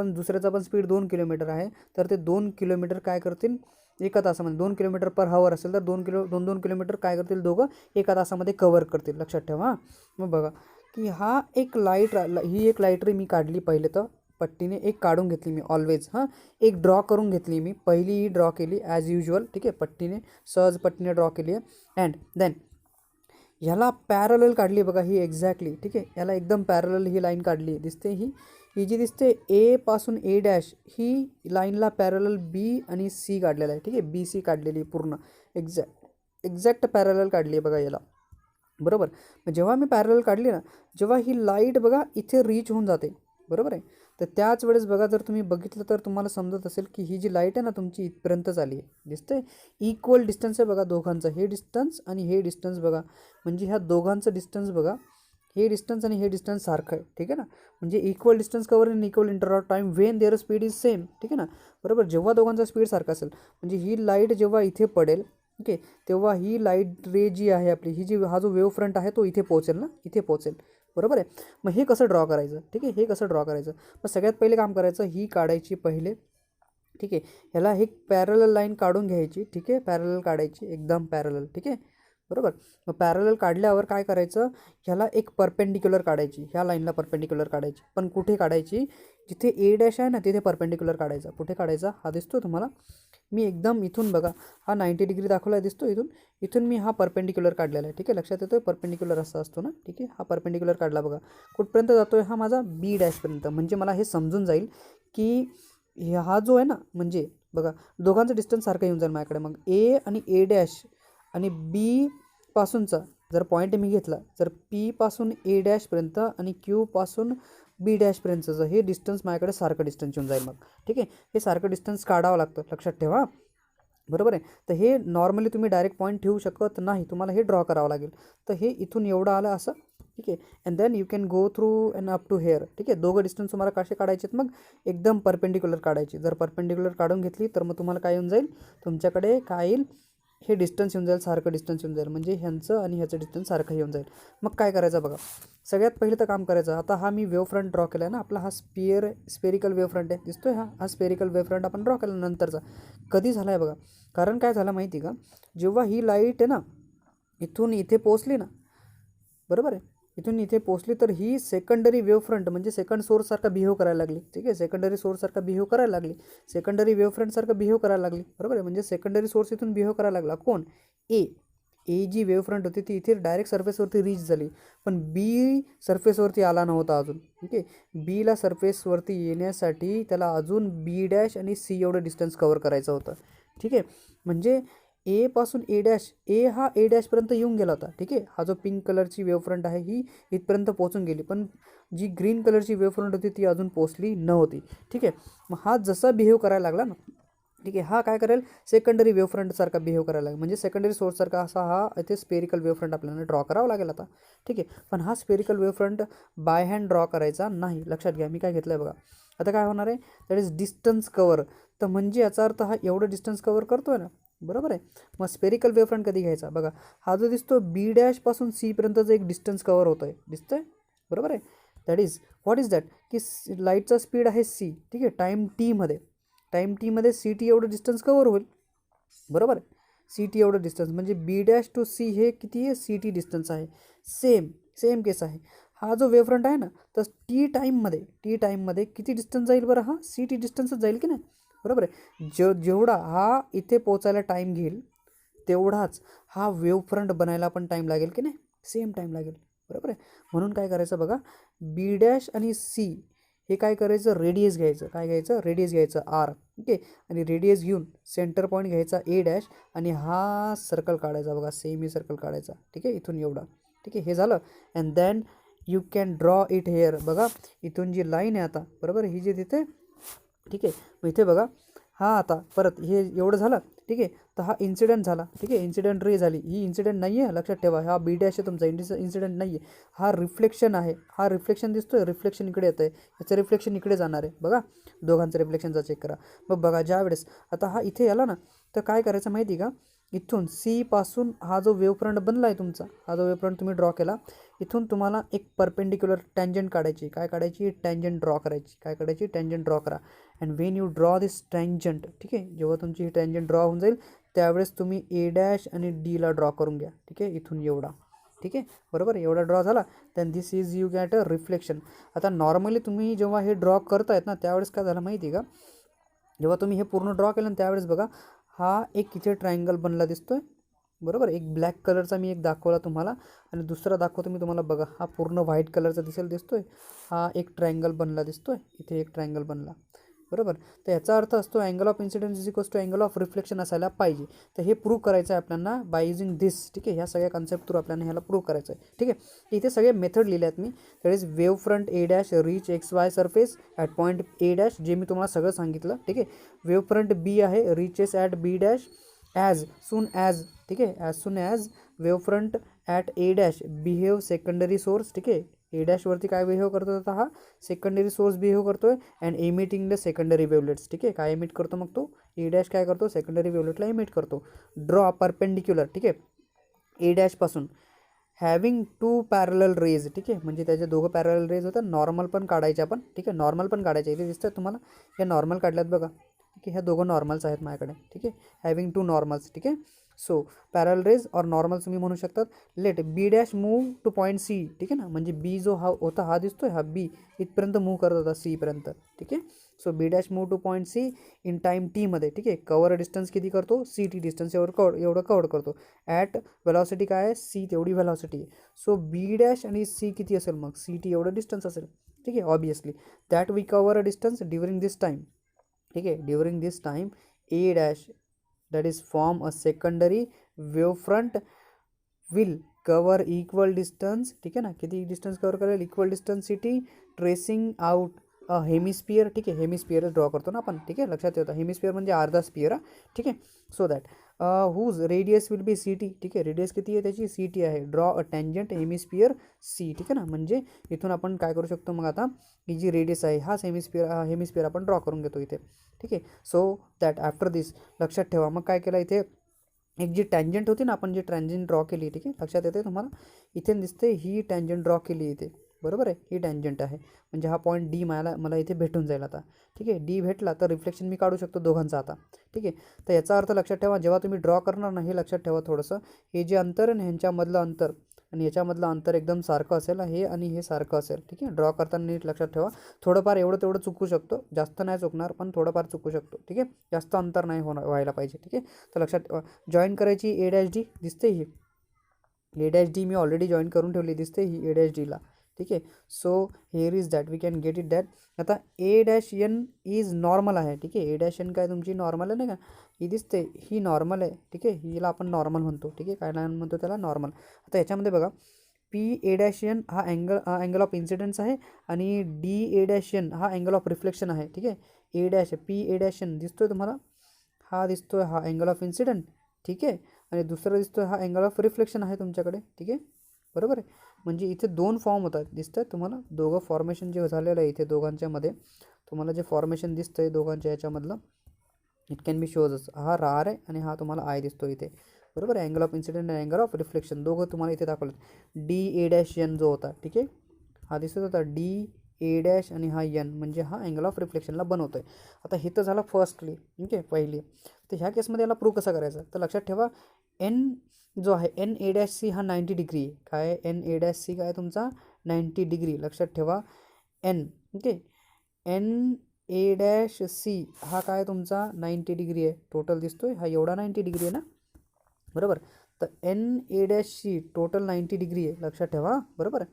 दुसऱ्याचा पण स्पीड 2 किलोमीटर आहे, तर ते 2 किलोमीटर काय करतील एका तासामध्ये, 2 किलोमीटर पर हवर असेल तर 2 किलोमीटर काय करतील दोघं एका तासामध्ये कवर करतील, लक्षात ठेवा. मग बघा की ही एक लाईट रे मी काढली पहिले, तर पट्टीने एक काढून घेतली मी ऑलवेज, हां, एक ड्रॉ करून घेतली मी, पहिली ही ड्रॉ केली ॲज युजल, ठीक आहे, सहज पट्टीने ड्रॉ केली आहे. अँड देन ह्याला पॅरलल काढली बघा ही एक्झॅक्टली, ठीक आहे, याला एकदम पॅरलल ही लाईन काढली दिसते. ही जी दिसते A पासून A डॅश, ही लाईनला पॅरलल B आणि C काढलेला आहे, ठीक आहे, BC काढलेली पूर्ण एक्झॅक्ट पॅरलल काढली आहे बघा याला, बरोबर. मग जेव्हा मी पॅरलल काढली ना, जेव्हा ही लाईट बघा इथे रीच होऊन जाते, बरोबर आहे. तर त्याच वेळेस बघा जर तुम्ही बघितलं तर तुम्हाला समजत असेल की ही जी लाईट आहे ना तुमची इथपर्यंत आली आहे, दिसतंय इक्वल डिस्टन्स आहे बघा दोघांचं, हे डिस्टन्स आणि हे डिस्टन्स बघा, म्हणजे ह्या दोघांचं डिस्टन्स बघा, हे डिस्टन्स आणि हे डिस्टन्स सारखं आहे, ठीक आहे ना, म्हणजे equal distance cover in equal interval of time when there speed is same, ठीक आहे ना, बरोबर. जेव्हा दोघांचा स्पीड सारखा असेल म्हणजे ही लाईट जेव्हा इथे पडेल, ओके, तेव्हा ही लाईट रे जी आहे आपली, ही जी हा जो वेव्ह फ्रंट आहे तो इथे पोहोचेल ना, इथे पोहोचेल, बरोबर आहे. मग हे कसं ड्रॉ करायचं, ठीक आहे, हे कसं ड्रॉ करायचं. मग सगळ्यात पहिले काम करायचं, ही काढायची पहिले, ठीक आहे, ह्याला एक पॅरलल लाईन काढून घ्यायची, ठीक आहे, पॅरलल काढायची एकदम पॅरलल, ठीक आहे, बरोबर. मग पॅरलल काढल्यावर काय करायचं, ह्याला एक परपेंडिक्युलर काढायची, ह्या लाईनला परपेंडिक्युलर काढायची, पण कुठे काढायची, जिथे ए डॅश आहे ना तिथे परपेंडिक्युलर काढायचा. कुठे काढायचा, हा दिसतो तुम्हाला, मी एकदम इथून बघा, हा 90 डिग्री दाखवला आहे दिसतो, इथून इथून मी हा परपेंडिक्युलर काढलेला आहे, ठीक आहे, लक्षात येतोय, परपेंडिक्युलर असा असतो ना, ठीक आहे, हा परपेंडिक्युलर काढला बघा, कुठपर्यंत जातोय, हा माझा बी डॅशपर्यंत, म्हणजे मला हे समजून जाईल की हा जो आहे ना, म्हणजे बघा दोघांचं डिस्टन्स सारखं येऊन जाईल माझ्याकडे. मग ए आणि ए डॅश आणि बी पासूनचा जर पॉईंट मी घेतला, जर पी पासून ए डॅशपर्यंत आणि क्यू पासून बी डॅशपर्यंतचं हे डिस्टन्स माझ्याकडे सारखं डिस्टन्स येऊन जाईल. मग ठीक आहे, हे सारखं डिस्टन्स काढावं लागतं, लक्षात ठेवा, बरोबर आहे. तर हे नॉर्मली तुम्ही डायरेक्ट पॉईंट ठेवू शकत नाही, तुम्हाला हे ड्रॉ करावं लागेल. तर हे इथून एवढं आलं असं, ठीक आहे, and then you can go through and up to here, ठीक आहे. दोघं डिस्टन्स तुम्हाला कसे काढायचे आहेत, मग एकदम परपेंडिक्युलर काढायची. जर परपेंडिक्युलर काढून घेतली तर मग तुम्हाला काय येऊन जाईल, तुमच्याकडे काय येईल, हे डिस्टन्स येऊन जाईल, सारखं डिस्टन्स येऊन जाईल, म्हणजे ह्यांचं आणि ह्याचं डिस्टन्स सारखं येऊन जाईल. मग काय करायचं बघा, सगळ्यात पहिलं तर काम करायचं, आता हा मी वेव्ह फ्रंट ड्रॉ केला आहे ना, आपला हा स्पेरिकल वेव्ह फ्रंट आहे, दिसतोय, हा स्पेरिकल वेव्ह फ्रंट आपण ड्रॉ केला नंतरचा. कधी झाला आहे बघा, कारण काय झालं माहिती का, जेव्हा ही लाईट आहे ना इथून इथे पोचली ना, बरोबर आहे, इथून इथे पोचली तर ही सेकंडरी वेव्ह फ्रंट म्हणजे सेकंड सोर्ससारखा बिहेव करायला लागली, ठीक आहे, सेकंडरी सोर्ससारखा बिहेव करायला लागली, सेकंडरी वेव्ह फ्रंटसारखं बिहेव करायला लागली, बरोबर आहे. म्हणजे सेकंडरी सोर्स इथून बिहेव करायला लागला, कोण, ए जी वेव्ह फ्रंट होती ती इथे डायरेक्ट सरफेसवरती रीच झाली, पण बी सरफेसवरती आला नव्हता अजून, ठीक आहे. बीला सरफेसवरती येण्यासाठी त्याला अजून बी डॅश आणि सी एवढं डिस्टन्स कवर करायचं होतं, ठीक आहे. म्हणजे ए पासून ए डॅश, ए हा ए डॅशपर्यंत येऊन गेला होता, ठीक आहे. हा जो पिंक कलरची वेव्ह फ्रंट आहे ही इथपर्यंत पोहोचून गेली, पण जी ग्रीन कलरची वेव्ह फ्रंट होती ती अजून पोचली नव्हती, ठीक आहे. मग हा जसा बिहेव करायला लागला ना, ठीक आहे, हा काय करेल, सेकंडरी वेव्ह फ्रंटसारखा बिहेव करायला लागेल, म्हणजे सेकंडरी सोर्ससारखा असा हा इथे स्पेरिकल वेव्ह फ्रंट आपल्याला ड्रॉ करावा लागेल आता, ठीक आहे. पण हा spherical wave front by hand draw करायचा नाही, लक्षात घ्या. मी काय घेतलं आहे बघा, आता काय होणार आहे, दॅट इज डिस्टन्स कवर. तर म्हणजे याचा अर्थ हा एवढं डिस्टन्स कवर करतोय ना, बरोबर आहे. मग स्पेरिकल वेव्ह फ्रंट कधी घ्यायचा बघा, हा जो दिसतो बी डॅशपासून सीपर्यंतचं एक डिस्टन्स कवर होतो आहे, दिसतंय, बरोबर आहे. That is what is that, की लाईटचा स्पीड आहे सी, ठीक आहे, टाईम टीमध्ये सी टी एवढं डिस्टन्स कवर होईल, बरोबर आहे. सी टी एवढं डिस्टन्स म्हणजे बी डॅश टू सी हे किती आहे, सी टी डिस्टन्स आहे. सेम केस आहे, हा जो वेव्ह फ्रंट आहे ना, तर टी टाईममध्ये किती डिस्टन्स जाईल बरं, हा सी टी डिस्टन्सच जाईल की नाही, बरोबर आहे. जेवढा हा इथे पोचायला टाईम घेईल तेवढाच हा वेव्ह फ्रंट बनायला पण टाईम लागेल की नाही, सेम टाईम लागेल, बरोबर आहे. म्हणून काय करायचं बघा, बी डॅश आणि सी हे काय करायचं, रेडियस घ्यायचं, काय घ्यायचं, रेडियस घ्यायचं आर, ओके, आणि रेडियस घेऊन सेंटर पॉईंट घ्यायचा ए डॅश आणि हा सर्कल काढायचा बघा, सेमी सर्कल काढायचा, ठीक आहे, इथून एवढा, ठीक आहे, हे झालं. And then you can draw it here, बघा इथून जी लाईन आहे आता, बरोबर, ही जी तिथे, ठीक आहे. मग इथे बघा, हा आता परत हे एवढं झालं, ठीक आहे. तर हा इन्सिडेंट झाला, ठीक आहे, इन्सिडेंट रे झाली, ही इन्सिडेंट नाही आहे, लक्षात ठेवा, हा बी डॅश आहे तुमचा, इन्सिडेंट नाही आहे, हा रिफ्लेक्शन आहे, हा रिफ्लेक्शन दिसतोय, रिफ्लेक्शन इकडे येतं आहे, याचं रिफ्लेक्शन इकडे जाणार आहे, बघा दोघांचं रिफ्लेक्शनचा चेक करा. मग बघा ज्या वेळेस आता हा इथे आला ना, तर काय करायचं माहिती का, इथून सी पासून हा जो वेव्ह फ्रंट बनला आहे तुमचा, हा जो वेव्ह फ्रंट तुम्ही ड्रॉ केला, इथून तुम्हाला एक परपेंडिक्युलर टँजंट काढायची, काय काढायची, टँजंट ड्रॉ करायची, काय काढायची, टँजंट ड्रॉ करा. And Wien you draw this tangent, ठीक आहे, जेव्हा तुमची ही टँजंट ड्रॉ होऊन जाईल त्यावेळेस तुम्ही ए डॅश आणि डीला ड्रॉ करून घ्या, ठीक आहे, इथून एवढा, ठीक आहे, बरोबर, एवढा ड्रॉ झाला. Than this is you got a reflection. आता नॉर्मली तुम्ही जेव्हा हे ड्रॉ करतायत ना, त्यावेळेस काय झालं माहिती आहे का, जेव्हा तुम्ही हे पूर्ण ड्रॉ केलं ना त्यावेळेस बघा, हा एक इथे ट्रायंगल बनला दिसतोय, बरोबर, एक ब्लॅक कलरचा मी एक दाखवला तुम्हाला आणि दुसरा दाखवतो मी तुम्हाला, बघा हा पूर्ण व्हाईट कलरचा दिसेल, दिसतोय, हा एक ट्रायंगल बनला दिसतोय, इथे एक ट्रायंगल बनला, बरोबर. तर याचा अर्थ असतो angle of incidence is equals to angle of reflection असायला पाहिजे. तर हे प्रूव्ह करायचं आहे आपल्याला बाय युजिंग दिस. ठीक आहे, ह्या सगळ्या कन्सेप्ट थ्रू आपल्याला ह्याला प्रूव्ह करायचं आहे. ठीक आहे, इथे सगळे मेथड लिहिले आहेत मी. That is wave front A dash reach X Y surface at point A dash, जे मी तुम्हाला सगळं सांगितलं. ठीक आहे, वेव्ह फ्रंट बी आहे reaches at B dash as soon as. ठीक आहे, as soon as wave front at A dash behave secondary source. ठीक आहे, ए डॅशवरती काय बिहेव करतो आता हा सेकंडरी सोर्स बिहेव करतो आहे and emitting the secondary wavelets. ठीक आहे, काय एमिट करतो मग तो ए डॅश काय करतो सेकंडरी वेवलेटला एमिट करतो. Draw perpendicular. ठीक आहे, ए डॅशपासून हॅविंग टू पॅरलल रेज. ठीक आहे, म्हणजे त्याचे दोघं पॅरलल रेज होतात. नॉर्मल पण काढायचे आपण. ठीक आहे, नॉर्मल पण काढायचे. इथे दिसतात तुम्हाला हे नॉर्मल काढल्यात बघा. ठीक आहे, ह्या दोघं नॉर्मल्स आहेत माझ्याकडे. ठीक आहे, हॅविंग टू नॉर्मल्स. ठीक आहे, सो पॅरल रेज और नॉर्मल्स तुम्ही म्हणू शकतात. Let B dash move to point C. ठीक आहे ना, म्हणजे बी जो हा होता हा दिसतोय हा बी इथपर्यंत मूव्ह करत होता सीपर्यंत. ठीक आहे, so B dash move to point C in time टीमध्ये. ठीक आहे, कवर डिस्टन्स किती करतो सी टी डिस्टन्स एवढं कवर करतो. ॲट वेलॉसिटी काय आहे सी तेवढी वेलॉसिटी आहे. सो बी डॅश आणि सी किती असेल मग सी टी एवढं डिस्टन्स असेल. ठीक आहे, obviously that we cover a distance during this time. ठीक आहे, during this time A dash that is form a secondary wave front will cover equal distance. ठीक आहे ना, किती डिस्टन्स कवर करेल equal distance city tracing out a hemisphere. ठीक आहे, हेमिस्फियर ड्रॉ करतो ना आपण. ठीक आहे, लक्षात ठेवता हेमिस्फियर म्हणजे अर्धा स्पियर. ठीक आहे, so that whose radius will be C T. ठीक आहे, रेडियस किती आहे त्याची सी टी आहे. Draw a tangent hemisphere C. ठीक आहे ना, म्हणजे इथून आपण काय करू शकतो मग आता ही जी रेडियस आहे हाच हेमिस्फियर आपण ड्रॉ करून घेतो इथे. ठीक आहे, सो दॅट आफ्टर दिस लक्षात ठेवा मग काय केलं इथे एक जी टँजंट होती ना आपण जी टँजंट ड्रॉ केली. ठीक आहे, लक्षात येते तुम्हाला इथे दिसते ही टँजंट ड्रॉ केली इथे. बरोबर आहे, ही टँजंट आहे म्हणजे हा पॉईंट डी मला इथे भेटून जाईल आता. ठीक आहे, डी भेटला तर रिफ्लेक्शन मी काढू शकतो दोघांचा आता. ठीक आहे, तर याचा अर्थ लक्षात ठेवा जेव्हा तुम्ही ड्रॉ करणार ना हे लक्षात ठेवा थोडंसं हे जे अंतर आहे ना ह्यांच्यामधलं अंतर आणि याच्यामधलं अंतर एकदम सारखं असेल हे आणि हे सारखं असेल. ठीक आहे, ड्रॉ करताना नीट लक्षात ठेवा थोडंफार एवढं तेवढं चुकू शकतो जास्त नाही चुकणार पण थोडंफार चुकू शकतो. ठीक आहे, जास्त अंतर नाही व्हायला पाहिजे. ठीक आहे, तर लक्षात ठेवा जॉईन करायची ए डॅश डी दिसते ही ए डॅश डी मी ऑलरेडी जॉईन करून ठेवली दिसते ही ए डॅश डीला. ठीक आहे, so here is that we can get it that. आता A dash N is normal आहे. ठीक आहे, ए डॅश एन काय तुमची नॉर्मल आहे नाही का ही दिसते ही नॉर्मल आहे. ठीक आहे, हिला आपण नॉर्मल म्हणतो. ठीक आहे, काय म्हणतो त्याला नॉर्मल. आता याच्यामध्ये बघा पी ए डॅश एन हा अँगल ऑफ इन्सिडन्स आहे आणि डी ए डॅश एन हा अँगल ऑफ रिफ्लेक्शन आहे. ठीक आहे, A dash P A dash N दिसतोय तुम्हाला हा दिसतोय हा अँगल ऑफ इन्सिडंट. ठीक आहे, आणि दुसरा दिसतोय हा अँगल ऑफ रिफ्लेक्शन आहे तुमच्याकडे. ठीक आहे, बरोबर आहे, म्हणजे इथे दोन फॉर्म होतात दिसतात तुम्हाला दोघं फॉर्मेशन जे झालेलं आहे इथे दोघांच्यामध्ये तुम्हाला जे फॉर्मेशन दिसतंय दोघांच्या याच्यामधलं इट कॅन बी शोज हा आर आहे आणि हा तुम्हाला आय दिसतो इथे. बरोबर आहे, अँगल ऑफ इन्सिडेंट आणि अँगल ऑफ रिफ्लेक्शन दोघं तुम्हाला इथे दाखवलं. डी ए डॅश एन जो होता ठीक आहे हा दिसत होता डी ए डॅश आणि हा एन म्हणजे हा अँगल ऑफ रिफ्लेक्शनला बनवतो आहे. आता हे तर झालं फर्स्टली. ठीक आहे, पहिली. तर ह्या केसमध्ये याला प्रूव्ह कसा करायचा तर लक्षात ठेवा एन जो आहे एन ए डॅश सी हा 90 डिग्री आहे. काय एन ए डॅश सी काय तुमचा 90 डिग्री लक्षात ठेवा N. Okay, N A dash C हा काय तुमचा 90 डिग्री आहे टोटल दिसतोय हा एवढा 90 डिग्री आहे ना बरोबर. तर N A dash C total 90 degree आहे लक्षात ठेवा बरोबर.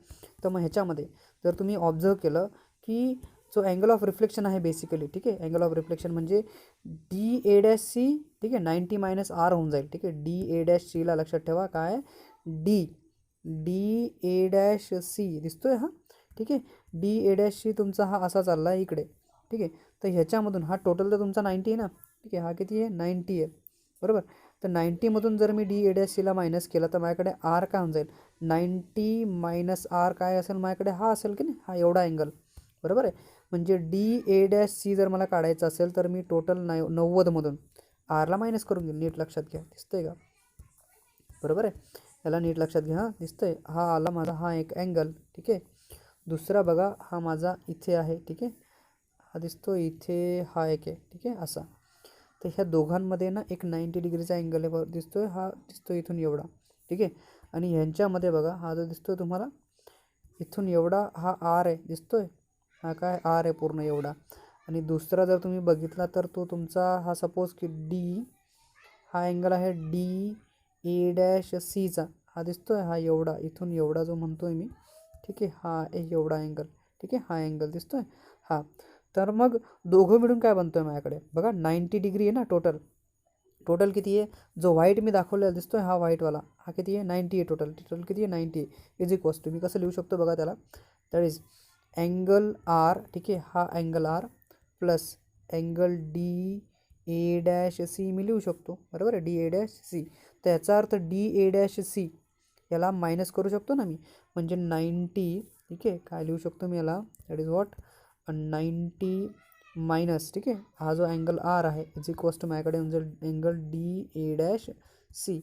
तर मग ह्याच्यामध्ये जर तुम्ही ऑब्झर्व केलं की जो अँगल ऑफ रिफ्लेक्शन आहे बेसिकली ठीक आहे अँगल ऑफ रिफ्लेक्शन म्हणजे डी ए डॅश सी ठीक आहे 90 मायनस आर होऊन जाईल. ठीक आहे, डी ए डॅश सीला लक्षात ठेवा काय D D A dash C दिसतोय हा. ठीक आहे, डी ए डॅश सी तुमचा हा असा चालला आहे इकडे. ठीक आहे, तर ह्याच्यामधून हा टोटल तर तुमचा 90 आहे ना. ठीक आहे, हा किती आहे 90 आहे बरोबर. तर 90मधून जर मी डी ए डॅश सीला मायनस केला तर माझ्याकडे आर काय होऊन जाईल 90 मायनस आर काय असेल माझ्याकडे हा असेल की नाही हा एवढा अँगल बरोबर आहे. म्हणजे डी ए डॅश सी जर मला काढायचं असेल तर मी टोटल 90मधून आरला मायनस करून घेईन. नीट लक्षात घ्या दिसतंय का बरोबर आहे, याला नीट लक्षात घ्या हां दिसतंय हा आला माझा हा एक अँगल. ठीक आहे, दुसरा बघा हा माझा इथे आहे. ठीक आहे, हा दिसतो इथे हा एक आहे. ठीक आहे असा. तर ह्या दोघांमध्ये ना एक 90 डिग्रीचा अँगल आहे दिसतोय हा दिसतो इथून एवढा. ठीक आहे, आणि ह्यांच्यामध्ये बघा हा जो दिसतोय तुम्हाला इथून एवढा हा आर आहे दिसतोय हा काय आर आहे पूर्ण एवढा. आणि दुसरा जर तुम्ही बघितला तर तो तुमचा हा सपोज की डी हा अँगल आहे डी ए डॅश सीचा हा दिसतोय हा एवढा इथून एवढा जो म्हणतोय मी. ठीक आहे, हा एवढा अँगल. ठीक आहे, हा अँगल दिसतोय हा. तर मग दोघं मिळून काय बनतो आहे माझ्याकडे बघा 90 डिग्री आहे ना टोटल. टोटल किती आहे, जो व्हाईट मी दाखवलेला दिसतो आहे हा व्हाईटवाला, हा किती आहे 90 आहे टोटल. टोटल किती आहे 90 इज इक्वल्स टू, मी कसं लिहू शकतो बघा त्याला, दॅट इज अँगल आर, ठीक आहे, हा angle R plus angle D A dash C मी लिहू शकतो, बरोबर आहे, डी ए डॅश सी. तर याचा अर्थ डी ए डॅश सी याला मायनस करू शकतो ना मी, म्हणजे 90, ठीक आहे, काय लिहू शकतो मी याला, दॅट इज व्हॉट 90 मायनस, ठीक आहे, हा जो अँगल आर आहे इज इक्वल्स टू माझ्याकडे म्हणजे angle D A dash C,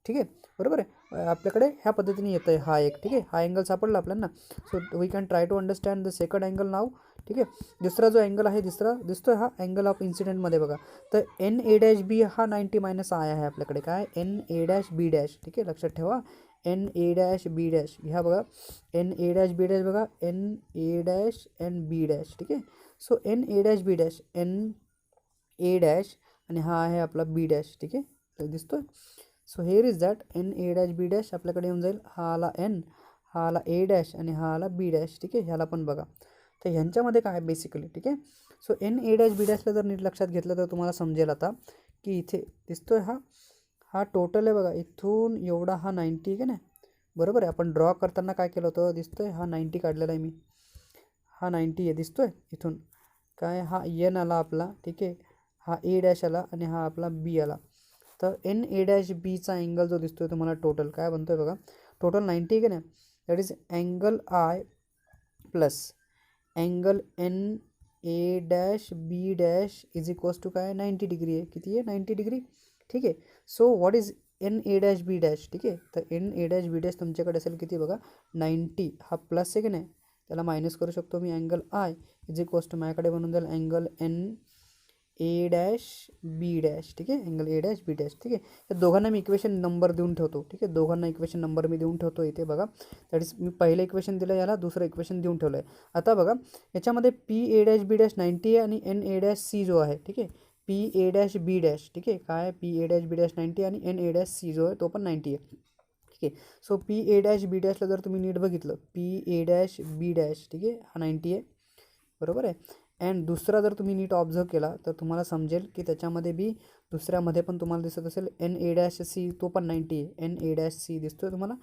ठीक आहे, बरोबर आहे. आपल्याकडे ह्या पद्धतीने येतं आहे हा एक, ठीक आहे, हा अँगल सापडला आपल्याला. So we can try to understand the second angle now, ठीक आहे. दुसरा जो अँगल आहे दुसरा दिसतो आहे हा अँगल ऑफ इन्सिडेंटमध्ये बघा, तर एन ए डॅश बी हा 90 मायनस आय आहे आपल्याकडे, काय N A dash B dash, ठीक आहे, लक्षात ठेवा N A dash B dash, ह्या बघा N A dash B dash बघा N A dash N B dash, ठीक आहे. So N A dash B dash N A dash आणि हा आहे आपला बी डॅश, ठीक आहे, तर दिसतोय. So here is that N A dash B dash आपल्याकडे येऊन जाईल, हा आला एन, हा आला ए डॅश आणि हा आला बी डॅश, ठीक आहे, ह्याला पण बघा. तर ह्यांच्यामध्ये काय बेसिकली, ठीक आहे. So N A dash B डॅशला जर नीट लक्षात घेतलं तर तुम्हाला समजेल आता की इथे दिसतोय हा हा टोटल आहे बघा, इथून एवढा हा 90 आहे का नाही, बरोबर आहे. आपण ड्रॉ करताना काय केलं होतं दिसतोय, हा 90 काढलेला आहे मी, हा 90 आहे दिसतोय इथून, काय हा एन आला आपला, ठीक आहे, हा ए डॅश आला आणि हा आपला बी आला. तर एन ए डॅश बीचा अँगल जो दिसतोय तुम्हाला टोटल काय बनतो आहे बघा, टोटल 90 आहे का नाही, that is angle I plus angle N A dash B dash is equals to काय 90 डिग्री आहे, किती आहे 90 डिग्री, ठीक आहे. So what is N A dash B dash, ठीक आहे, तर N A dash B dash तुमच्याकडे असेल किती बघा 90, हा प्लस आहे की नाही, त्याला मायनस करू शकतो मी, angle I is equals to माझ्याकडे बनून जाईल angle N A dash B dash, ठीक आहे, angle A dash B dash, ठीक आहे. या दोघांना मी इक्वेशन नंबर देऊन ठेवतो, ठीक आहे, दोघांना इक्वेशन नंबर मी देऊन ठेवतो इथे बघा, दॅट इज मी पहिलं इक्वेशन दिलं याला, दुसरं इक्वेशन देऊन ठेवलं आहे. आता बघा याच्यामध्ये P A dash B dash 90 आहे आणि एन ए डॅश सी जो आहे, ठीक आहे, P A dash B dash, ठीक आहे, काय P A dash B dash 90 आणि एन ए डॅश सी जो आहे तो पण 90 आहे, ठीक आहे. So P A dash B डॅशला जर तुम्ही नीट बघितलं, P A dash B dash, ठीक आहे, हा 90 आहे, बरोबर आहे. अँड दुसरा जर तुम्ही नीट ऑब्झर्व केला तर तुम्हाला समजेल की त्याच्यामध्ये बी दुसऱ्यामध्ये पण तुम्हाला दिसत असेल एन ए डॅश सी, तो पण 90 आहे, एन ए डॅश सी दिसतोय तुम्हाला,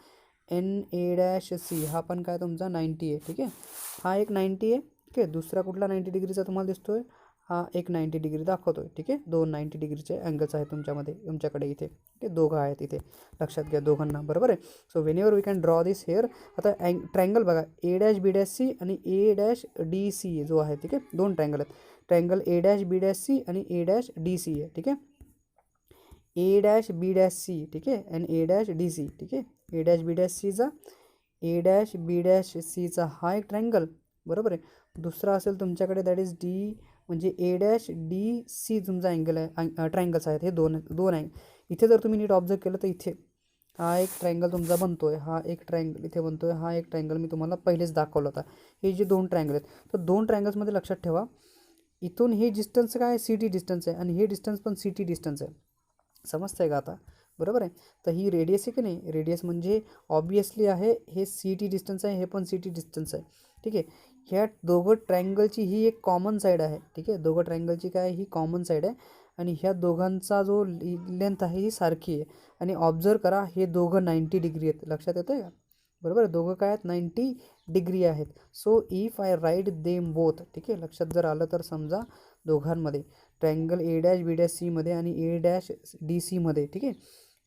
एन ए डॅश सी हा पण काय तुमचा 90 आहे, ठीक आहे, हा एक 90 आहे, ठीक आहे. दुसरा कुठला 90 डिग्रीचा तुम्हाला दिसतोय, हा एक 90 डिग्री दाखवतोय, ठीक आहे, दोन 90 डिग्रीचे अँगल्स आहेत तुमच्याकडे इथे, ठीक आहे, दोघं आहेत इथे, लक्षात घ्या दोघांना, बरोबर आहे. So whenever we can draw this here. आता ट्रायंगल बघा A dash B dash C आणि ए डॅश डी सी जो आहे, ठीक आहे, दोन ट्रायंगल आहेत, triangle A dash B dash C आणि ए डॅश डी सी आहे, ठीक आहे, A dash B dash C, ठीक आहे, आणि ए डॅश डी सी, ठीक आहे, ए डॅश बी डॅश सीचा ए डॅश बी डॅश सीचा हा एक ट्रायंगल, बरोबर आहे. दुसरा असेल तुमच्याकडे दॅट इज डी, म्हणजे ए डॅश डी सी तुमचा अँगल आहे, ट्रायंगल्स आहेत हे दोन दोन आहे. इथे जर तुम्ही नीट ऑब्झर्व केलं तर इथे हा एक ट्रायंगल तुमचा बनतो आहे, हा एक ट्रायंगल इथे बनतो आहे, हा एक ट्रायंगल मी तुम्हाला पहिलेच दाखवला होता. हे जे दोन ट्रायंगल आहेत, तर दोन ट्रायंगल्समध्ये लक्षात ठेवा इथून हे डिस्टन्स काय सी टी डिस्टन्स आहे आणि हे डिस्टन्स पण सी टी डिस्टन्स आहे, समजतं आहे का आता, बरोबर आहे. तर ही रेडियस आहे की नाही, रेडियस म्हणजे ऑब्वियसली आहे हे सी टी डिस्टन्स आहे, हे पण सी टी डिस्टन्स आहे, ठीक आहे. ह्या दोघं ट्रायंगलची ही एक कॉमन साईड आहे, ठीक आहे, दोघं ट्रायंगलची काय ही कॉमन साईड आहे आणि ह्या दोघांचा जो लेंथ आहे ही सारखी आहे. आणि ऑब्झर्व करा हे दोघं 90 डिग्री आहेत, लक्षात येतं का, बरोबर आहे, दोघं काय आहेत 90 डिग्री आहेत. So if I write them both, ठीक आहे, लक्षात जर आलं तर समजा दोघांमध्ये triangle A dash B dash सीमध्ये आणि ए डॅश डी सीमध्ये, ठीक आहे,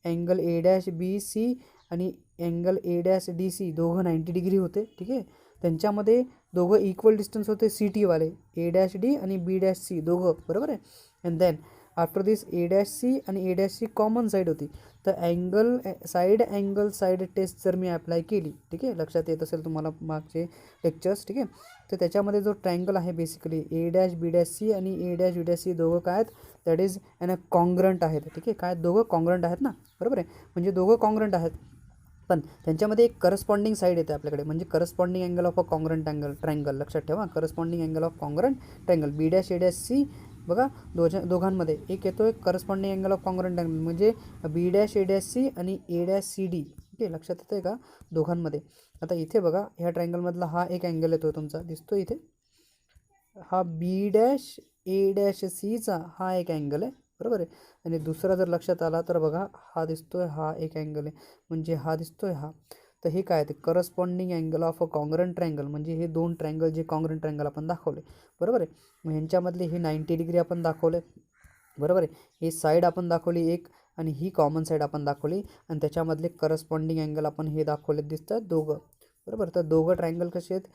angle A dash B C आणि angle A dash D C दोघं 90 डिग्री होते, ठीक आहे. त्यांच्यामध्ये दोघं इक्वल डिस्टन्स होते सी टीवाले, ए डॅश डी आणि बी डॅश सी दोघं, बरोबर आहे. And then after this A dash C आणि A dash C common side होती. तर अँगल साईड टेस्ट जर मी अप्लाय केली, ठीक आहे, लक्षात येत असेल तुम्हाला मागचे लेक्चर्स, ठीक आहे, तर त्याच्यामध्ये जो ट्रायंगल आहे basically A dash B dash C आणि A dash B dash C दोघं काय आहेत दॅट इज अन कॉन्ग्रंट आहेत, ठीक आहे, काय दोघं कॉन्ग्रंट आहेत ना, बरोबर आहे, म्हणजे दोघं कॉन्ग्रंट आहेत. पण त्यांच्यामध्ये एक करस्पॉन्डिंग साईड येते आपल्याकडे, म्हणजे corresponding angle of a congruent triangle, लक्षात ठेवा corresponding angle of congruent triangle B dash A dash C बघा दोघांमध्ये एक येतो एक corresponding angle of congruent angle म्हणजे B dash A dash C आणि ए डॅश सी डी, ठीक आहे, लक्षात येतं आहे का दोघांमध्ये. आता इथे बघा ह्या ट्रायंगलमधला हा एक अँगल येतो तुमचा दिसतो इथे, हा बी डॅश ए डॅश सीचा हा एक अँगल आहे, बरोबर आहे. आणि दुसरा जर लक्षात आला तर बघा हा दिसतोय, हा एक अँगल आहे, म्हणजे हा दिसतोय हा. तर हे काय ते corresponding angle of a congruent triangle, म्हणजे हे दोन ट्रँगल जे कॉंग्रंट ट्रँगल आपण दाखवले, बरोबर आहे. मग ह्यांच्यामधले हे 90 डिग्री आपण दाखवले, बरोबर आहे. ही साईड आपण दाखवली एक, आणि ही कॉमन साईड आपण दाखवली, आणि त्याच्यामधले करस्पॉन्डिंग अँगल आपण हे दाखवले दिसतात दोघं, बरोबर. तर दोघं ट्रँगल कसे आहेत,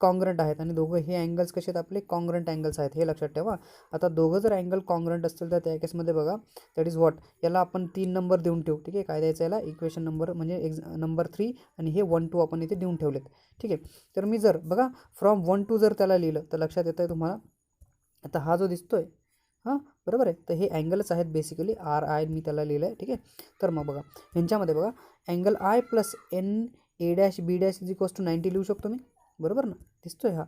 कॉंग्रंट आहेत, आणि दोघं हे अँगल्स कसे आहेत आपले, कॉंग्रंट अँगल्स आहेत, हे लक्षात ठेवा. आता दोघं जर अँगल कॉंग्रंट असतील तर त्या केसमध्ये बघा दॅट इज व्हॉट, याला आपण 3 नंबर देऊन ठेवू, ठीक आहे. काय द्यायचं याला, इक्वेशन नंबर म्हणजे नंबर 3, आणि हे 1 2 आपण इथे देऊन ठेवलेत, ठीक आहे. तर मी जर बघा फ्रॉम 1 to जर त्याला लिहिलं तर लक्षात येतं आहे तुम्हाला. आता हा जो दिसतोय, हां बरोबर आहे, तर हे अँगलच आहेत बेसिकली, आर आय मी त्याला लिहिलं आहे, ठीक आहे. तर मग बघा ह्यांच्यामध्ये बघा angle I plus N A dash B dash is equals to 90 लिहू शकतो मी, बरोबर ना. दिसतोय हा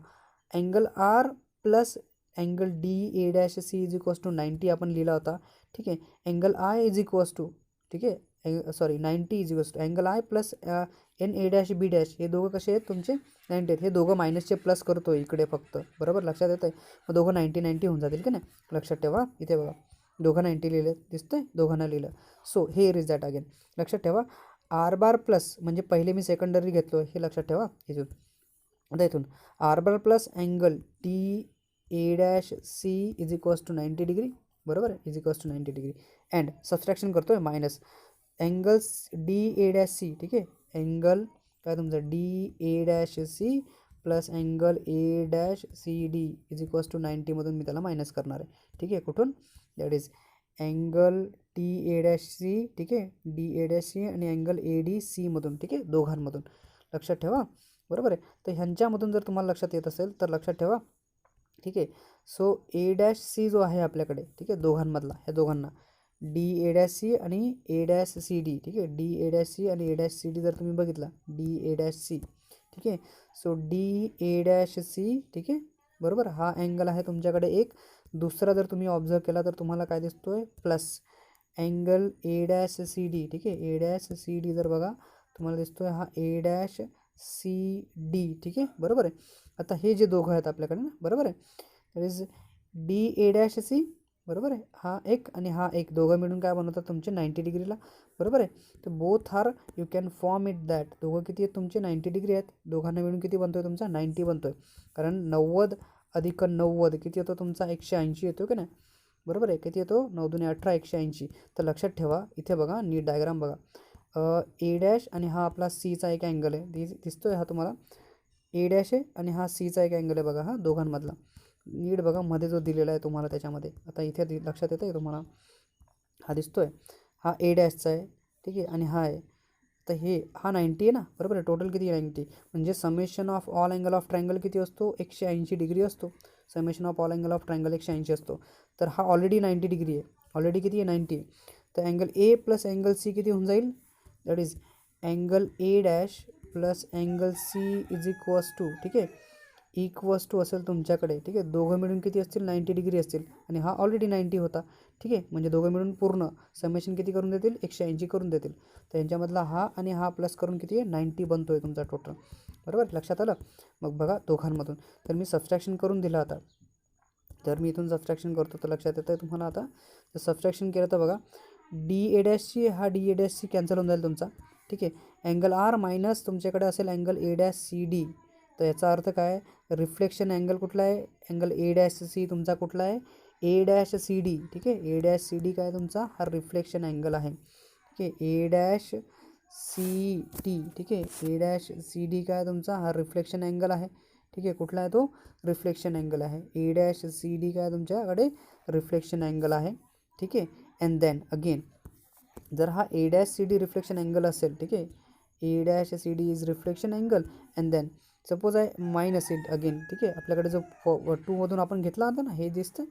angle R plus angle D A dash C is equals to 90 आपण लिहिला होता, ठीक आहे. Angle I is equals to, ठीक आहे, sorry 90 is equals to angle I plus N A dash B dash, हे दोघं कसे आहेत तुमचे 90 आहेत. हे दोघं मायनसचे प्लस करतो इकडे फक्त, बरोबर लक्षात येतं आहे. मग दोघं 90 90 होऊन जातील की नाही, लक्षात ठेवा. इथे बघा दोघं 90 लिहिले दिसतंय, दोघांना लिहिलं. So here is that again, लक्षात ठेवा. आर बार प्लस म्हणजे पहिले मी सेकंडरी घेतलो हे लक्षात ठेवा इथून. आता इथून R bar plus angle T A dash C is equals to 90 degree, बरोबर आहे, is equals to 90 degree. And subtraction करतो आहे minus angles D A dash C, ठीक आहे. अँगल काय तुमचं D A dash C plus angle A dash C D is equals to 90मधून मी त्याला मायनस करणार आहे, ठीक आहे. कुठून, that is angle T A dash C, ठीक आहे, डी ए डॅश सी आणि अँगल ए डी सीमधून, ठीक आहे, दोघांमधून, लक्षात ठेवा, बरोबर आहे. तर ह्यांच्यामधून जर तुम्हाला लक्षात येत असेल तर लक्षात ठेवा, ठीक आहे. सो ए डॅश सी जो आहे आपल्याकडे, ठीक आहे, दोघांमधला, ह्या दोघांना डी ए डॅश सी आणि ए डॅश सी डी, ठीक आहे. डी ए डॅश सी आणि ए डॅश सी डी जर तुम्ही बघितला, डी ए डॅश सी, ठीक आहे. So D A dash C, ठीक आहे, बरोबर. हा अँगल आहे तुमच्याकडे एक. दुसरा जर तुम्ही ऑब्झर्व केला तर तुम्हाला काय दिसतोय, plus angle A dash C D, ठीक आहे. ए डॅश सी डी जर बघा तुम्हाला दिसतोय हा ए डॅश सी डी, ठीक आहे, बरोबर आहे. आता हे जे दोघं आहेत आपल्याकडे ना, बरोबर आहे, that is D A dash C, बरोबर आहे. हा एक आणि हा एक दोघं मिळून काय बनवतात तुमचे 90 डिग्रीला, बरोबर आहे. तर both are you can form it that, दोघं किती आहेत तुमचे 90 डिग्री आहेत. दोघांना मिळून किती बनतोय तुमचा 90 बनतोय, कारण 90 अधिक 90 किती येतो तुमचा 180 येतो की नाही, बरोबर आहे. किती येतो 9 2 18 180. तर लक्षात ठेवा इथे बघा नीट डायग्राम बघा, ए डॅश आणि हा आपला सीचा एक अँगल आहे, दिसतोय हा तुम्हाला, ए डॅश आहे आणि हा सीचा एक अँगल आहे बघा, हा दोघांमधला नीट बघा मध्ये जो दिलेला आहे तुम्हाला त्याच्यामध्ये. आता इथे लक्षात येतं आहे तुम्हाला, हा दिसतोय, हा ए डॅशचा आहे, ठीक आहे, आणि हा आहे. तर हे हा 90 आहे ना, बरोबर आहे. टोटल किती 90, म्हणजे summation of all angle of triangle किती असतो 180 डिग्री असतो. Summation of all angle of triangle 180 असतो. तर हा ऑलरेडी 90 डिग्री आहे, ऑलरेडी किती आहे 90 आहे. तर angle A plus angle C किती होऊन जाईल, that is angle A dash plus angle C is equals to, ठीक आहे, इक्वल्स टू असेल तुमच्याकडे, ठीक आहे. दोघं मिळून किती असतील 90 डिग्री असतील, आणि हा ऑलरेडी 90 होता, ठीक आहे. म्हणजे दोघं मिळून पूर्ण समेशन किती करून देतील 180 करून देतील. तर यांच्यामधला हा आणि हा प्लस करून किती आहे 90 बनतो आहे तुमचा टोटल, बरोबर लक्षात आलं. मग बघा दोघांमधून तर मी सबस्ट्रॅक्शन करून दिलं. आता तर मी इथून सबस्ट्रॅक्शन करतो तर लक्षात येतं आहे तुम्हाला. आता तर सबस्ट्रॅक्शन केलं तर बघा डी ए डॅशची हा डी ए डॅशची कॅन्सल होऊन जाईल तुमचा, ठीक आहे. अँगल आर मायनस तुमच्याकडे असेल angle A dash C D. तर याचा अर्थ काय, रिफ्लेक्शन अँगल कुठला आहे, अँगल ए डॅश सी तुमचा कुठला आहे ए डॅश सी डी, ठीक आहे. ए डॅश सी डी काय तुमचा हा रिफ्लेक्शन अँगल आहे, ठीक आहे. ए डॅश सी टी, ठीक आहे. ए डॅश सी डी काय तुमचा हा रिफ्लेक्शन अँगल आहे, ठीक आहे. कुठला आहे तो रिफ्लेक्शन अँगल आहे. ए डॅश सी डी काय तुमच्याकडे रिफ्लेक्शन अँगल आहे, ठीक आहे. अँड देन अगेन जर हा A dash C D reflection angle असेल, ठीक आहे, A dash C D is reflection angle, and then suppose I minus it again, ठीक आहे. आपल्याकडे जो 2मधून आपण घेतला होता ना हे दिसतं,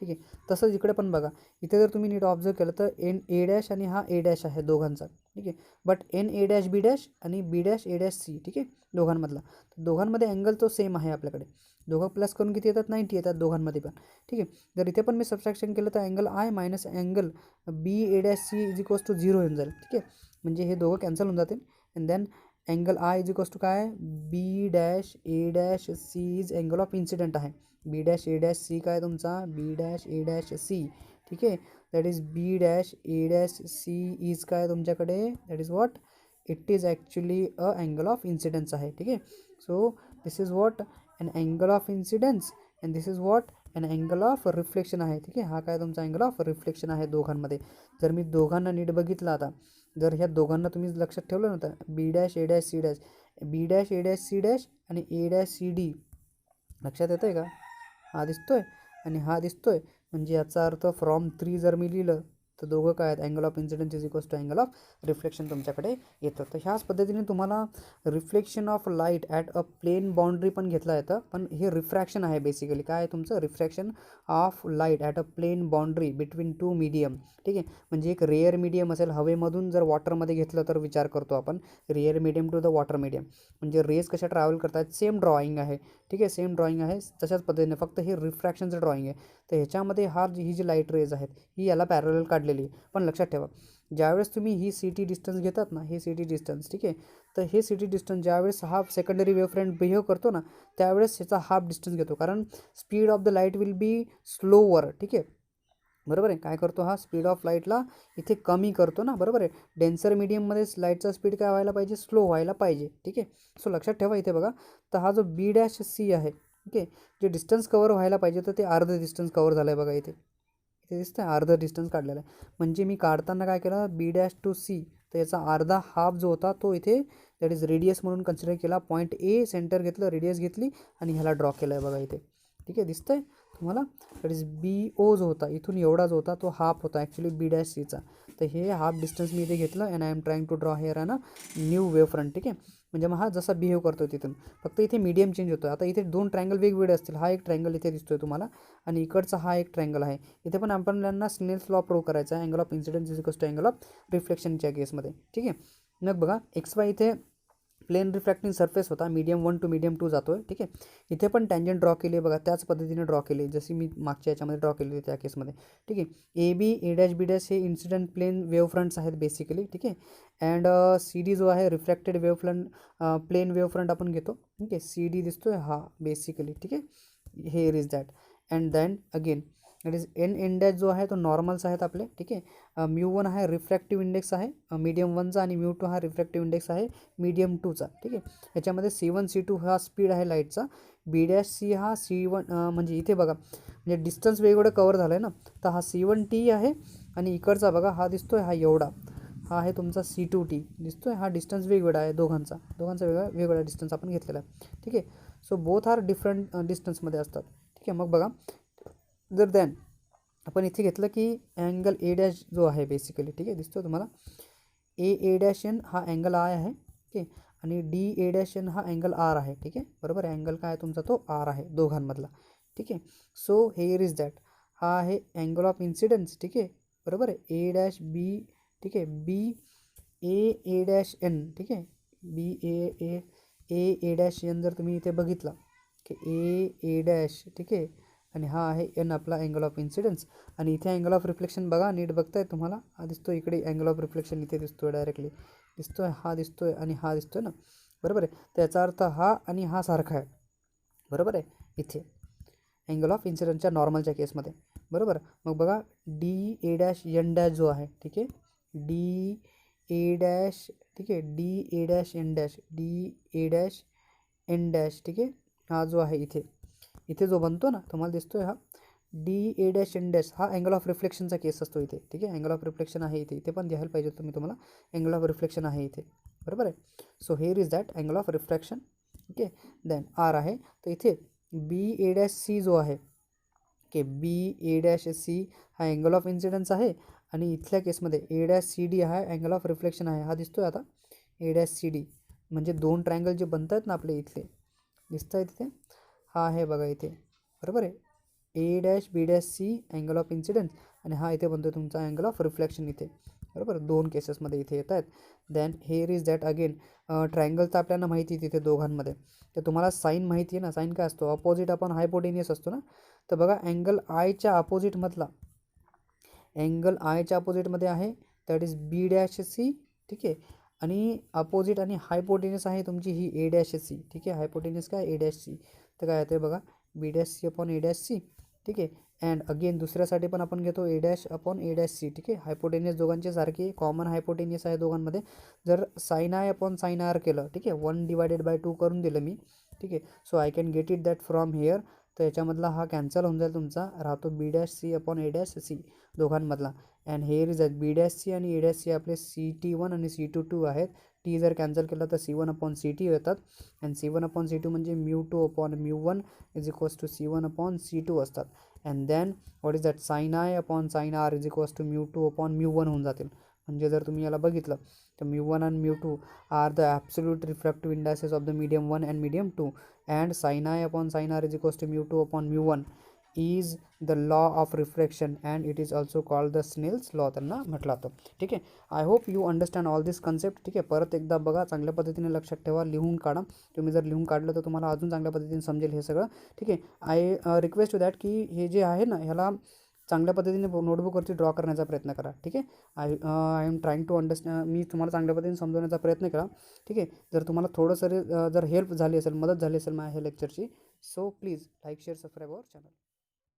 ठीक आहे. तसंच इकडे पण बघा, इथे जर तुम्ही नीट ऑब्झर्व केलं तर एन ए डॅश आणि हा ए डॅश आहे दोघांचा, ठीक आहे. But N A dash B dash आणि B dash A dash C, ठीक आहे, दोघांमधला. तर दोघांमध्ये अँगल तो सेम आहे आपल्याकडे. दोघं प्लस करून किती येतात 90 येतात दोघांमध्ये पण, ठीक आहे. जर इथे पण मी सबस्ट्रॅक्शन केलं तर angle I minus angle B A dash C is equals to 0 येऊन जाईल, ठीक आहे. म्हणजे हे दोघं कॅन्सल होऊन जातील. And then angle I is equals to काय, B dash A dash C is angle of incident आहे. B dash A dash C काय तुमचा, B dash A dash C, ठीक आहे. That is B dash A dash C is काय तुमच्याकडे, that is what, it is actually a angle of incidence आहे. ठीक आहे. So this is what an angle of incidence and this is what an angle of reflection आहे. ठीक आहे. हा काय तुमचा अँगल ऑफ रिफ्लेक्शन आहे दोघांमध्ये. जर मी दोघांना नीट बघितलं आता, जर ह्या दोघांना तुम्ही लक्षात ठेवलं नव्हतं, B dash A dash C dash, B dash A dash C dash आणि ए डॅश सी डी, लक्षात येतं आहे का, हा दिसतोय आणि हा दिसतोय, म्हणजे याचा अर्थ फ्रॉम 3 जर मी लिहिलं तर दोघं काय आहेत, angle of incidence is equals to angle of reflection तुमच्याकडे येतं. तर ह्याच पद्धतीने तुम्हाला reflection of light at a plane boundary पण घेतला येतं, पण हे रिफ्रॅक्शन आहे बेसिकली. काय आहे तुमचं, refraction of light at a plane boundary between 2 medium. ठीक आहे. म्हणजे एक रेअर मीडियम असेल, हवेमधून जर वॉटरमध्ये घेतलं तर विचार करतो आपण rare medium to the water medium, म्हणजे रेज कशा ट्रॅव्हल करतात, सेम ड्रॉइंग आहे. ठीक आहे, सेम ड्रॉइंग आहे तशाच पद्धतीने, फक्त हे रिफ्रॅक्शनचं ड्रॉइंग आहे. तर ह्याच्यामध्ये ही जी लाईट रेज आहेत ही याला पॅरलल काढलेली आहे. पण लक्षात ठेवा, ज्यावेळेस तुम्ही ही सी टी डिस्टन्स घेतात ना, हे सी टी डिस्टन्स, ठीक आहे, तर हे सी टी डिस्टन्स ज्यावेळेस हा सेकंडरी वेव्ह फ्रंट बिहेव करतो ना, त्यावेळेस ह्याचा हाफ डिस्टन्स घेतो, कारण speed of the light will be slower. ठीक आहे, बरोबर आहे. काय करतो हा, स्पीड ऑफ लाईटला इथे कमी करतो ना, बरोबर आहे. डेन्सर मीडियममध्ये लाईटचा स्पीड काय व्हायला पाहिजे, स्लो व्हायला पाहिजे. ठीक आहे. सो लक्षात ठेवा इथे बघा, तर हा जो बी डॅश सी आहे, ठीक आहे, जे डिस्टन्स कवर व्हायला पाहिजे तर ते अर्ध डिस्टन्स कवर झालं आहे बघा इथे. इथे दिसतं आहे अर्ध डिस्टन्स काढलेला आहे. म्हणजे मी काढताना काय केलं, बी डॅश टू सी, तर याचा अर्धा हाफ जो होता तो इथे दॅट इज रेडियस म्हणून कन्सिडर केला. पॉईंट ए सेंटर घेतलं, रेडियस घेतली आणि ह्याला ड्रॉ केलं आहे बघा इथे. ठीक आहे, दिसतं आहे तुम्हाला. दॅट इज बी ओ जो होता इथून एवढा जो होता तो हाफ होता ॲक्च्युली बी डॅश सीचा. तर हे हाफ डिस्टन्स मी इथे घेतलं and I am trying to draw here an a new wave front. ठीक आहे, म्हणजे मग हा जसा बिहेव करतो तिथून, फक्त इथे मीडियम चेंज होतो. आता इथे 2 ट्रायंगल वेगवेगळे असतील, हा एक ट्रायंगल इथे दिसतोय तुम्हाला आणि इकडचा हा एक ट्रायंगल आहे. इथे पण आपल्याला स्नेल्स लॉ प्रूव्ह करायचा आहे, angle of incidence is equals to angle of रिफ्लेक्शनच्या केसमध्ये. ठीक आहे. मग बघा एक्स वाय इथे प्लेन रिफ्रॅक्टिंग सरफेस होता, मीडियम 1 टू मीडियम 2 जातो आहे. ठीक आहे. इथे पण टँजंट ड्रॉ केली आहे बघा, त्याच पद्धतीने ड्रॉ केली जशी मी मागच्या याच्यामध्ये ड्रॉ केली त्या केसमध्ये. ठीक आहे. A B A dash B dash हे इन्सिडेंट प्लेन वेव्ह फ्रंट्स आहेत बेसिकली. ठीक आहे. अँड सी डी जो आहे refracted wave front, plane wave front आपण घेतो. ठीक आहे. सी डी दिसतोय हा बेसिकली. ठीक आहे. Here is that and then again that is N dash जो आहे तो नॉर्मल्स आहेत आपले. ठीक आहे. म्यू 1 हा रिफ्रॅक्टिव्ह इंडेक्स आहे मीडियम 1चा आणि म्यू 2 हा रिफ्रॅक्टिव्ह इंडेक्स आहे मीडियम 2चा. ठीक आहे. याच्यामध्ये C1 C2 हा स्पीड आहे लाईटचा. बी डॅश सी हा C1 म्हणजे इथे बघा, म्हणजे डिस्टन्स वेगवेगळं कवर झालं आहे ना, तर हा C1T आहे आणि इकडचा बघा हा दिसतोय हा एवढा, हा आहे तुमचा C2T दिसतोय. हा डिस्टन्स वेगवेगळा आहे दोघांचा वेगवेगळा डिस्टन्स आपण घेतलेला आहे. ठीक आहे. सो बोथ आर डिफरंट डिस्टन्समध्ये असतात. ठीक आहे. मग बघा, जर दॅन आपण इथे घेतलं की अँगल ए डॅश जो आहे बेसिकली, ठीक आहे, दिसतो तुम्हाला ए डॅश एन हा अँगल आय आहे. ठीक आहे. आणि डी ए डॅश एन हा अँगल आर आहे. ठीक आहे, बरोबर आहे. अँगल काय आहे तुमचा, तो आर आहे दोघांमधला. ठीक आहे. सो हेअर इज दॅट, हा आहे अँगल ऑफ इन्सिडन्स. ठीक आहे, बरोबर आहे. ए डॅश बी, ठीक आहे, बी ए डॅश एन. ठीक आहे, बी ए डॅश एन जर तुम्ही इथे बघितला की ए डॅश, ठीक आहे, आणि हा आहे एन आपला अँगल ऑफ इन्सिडन्स. आणि इथे अँगल ऑफ रिफ्लेक्शन बघा, नीट बघताय तुम्हाला, हा दिसतो इकडे अँगल ऑफ रिफ्लेक्शन इथे दिसतोय डायरेक्टली, दिसतोय, हा दिसतोय आणि हा दिसतोय ना, बरोबर आहे. त्याचा अर्थ हा आणि हा सारखा आहे, बरोबर आहे, इथे अँगल ऑफ इन्सिडन्सच्या नॉर्मलच्या केसमध्ये, बरोबर. मग बघा D A dash N dash जो आहे, ठीक आहे, डी ए डॅश, ठीक आहे, D A dash N dash, D A dash N dash, ठीक आहे, हा जो आहे इथे जो बनतो ना तुम्हाला दिसतोय हा D A dash N dash, हा अँगल ऑफ रिफ्लेक्शनचा केस असतो इथे. ठीक आहे, अँगल ऑफ रिफ्लेक्शन आहे इथे पण द्यायला पाहिजे तुम्हाला अँगल ऑफ रिफ्लेक्शन आहे इथे, बरोबर आहे. So here is that angle of refraction. Okay, then R आहे, तर इथे बी ए डॅश सी जो आहे, okay, B A dash C हा अँगल ऑफ इन्सिडन्स आहे आणि इथल्या केसमध्ये ए डॅश सी डी हा अँगल ऑफ रिफ्लेक्शन आहे. हा दिसतोय आता ए डॅश सी डी, म्हणजे 2 ट्रायंगल जे बनत आहेत ना आपले इथले दिसत आहेत तिथे, हा आहे बघा इथे, बरोबर आहे. A dash B dash C angle of incidence आणि हा इथे बनतो तुमचा अँगल ऑफ रिफ्लेक्शन इथे, बरोबर. 2 केसेसमध्ये इथे येत आहेत. Then here is that again triangle तर आपल्याला माहिती आहे तिथे दोघांमध्ये, तर तुम्हाला साईन माहिती आहे ना, साईन काय असतो, अपोजिट आपण हायपोटेनियस असतो ना. तर बघा अँगल आयच्या अपोजिटमधला, अँगल आयच्या अपोजिटमध्ये आहे that is B dash C, ठीक आहे, आणि अपोजिट आणि हायपोटेनियस आहे तुमची ही ए डॅश सी. ठीक आहे, हायपोटेनियस काय ए डॅश सी. तर काय येते बघा B dash C upon A dash C. ठीक आहे, अँड अगेन दुसऱ्यासाठी पण आपण घेतो A dash upon A dash C. ठीक आहे, हायपोटेनियस दोघांचे सारखे कॉमन हायपोटेनियस आहे दोघांमध्ये. जर sine I upon sine R केलं, ठीक आहे, 1/2 करून दिलं मी. ठीक आहे, so I can get it that from here. तर याच्यामधला हा कॅन्सल होऊन जाईल तुमचा, राहतो B dash C upon A dash C दोघांमधला. And here is that B dash C आणि ए डॅश सी आपले C2 आणि C2 आहेत. टी जर कॅन्सल केला तर C1 अपॉन C2 येतात. अँड C1 अपॉन C2 म्हणजे μ2 upon μ1 is equals to C1 upon C2 असतात. And then what is that sine I upon sine R is equals to μ2 upon μ1 होऊन जातील. म्हणजे जर तुम्ही याला बघितलं तर μ1 आणि μ2 R the absolute refractive indices of the medium 1 and medium 2. And sine I upon sine R is equals to μ2 upon μ1 is the law of refraction and it is also called the Snell's law त्यांना म्हटलं जातं. ठीक आहे, I hope you understand all this concept. ठीक आहे, परत एकदा बघा, चांगल्या पद्धतीने लक्षात ठेवा, लिहून काढा. तुम्ही जर लिहून काढलं तर तुम्हाला अजून चांगल्या पद्धतीने समजेल हे सगळं. ठीक आहे, आय रिक्वेस्ट टू दॅट की हे जे आहे ना ह्याला चांगल्या पद्धतीने नोटबुकवरती ड्रॉ करण्याचा प्रयत्न करा. ठीक आहे, I am trying to understand, मी तुम्हाला चांगल्या पद्धतीने समजवण्याचा प्रयत्न करा. ठीक आहे, जर तुम्हाला थोडंसं जर हेल्प झाली असेल, मदत झाली असेल माझ्या ह्या लेक्चरची, so please like share subscribe our channel.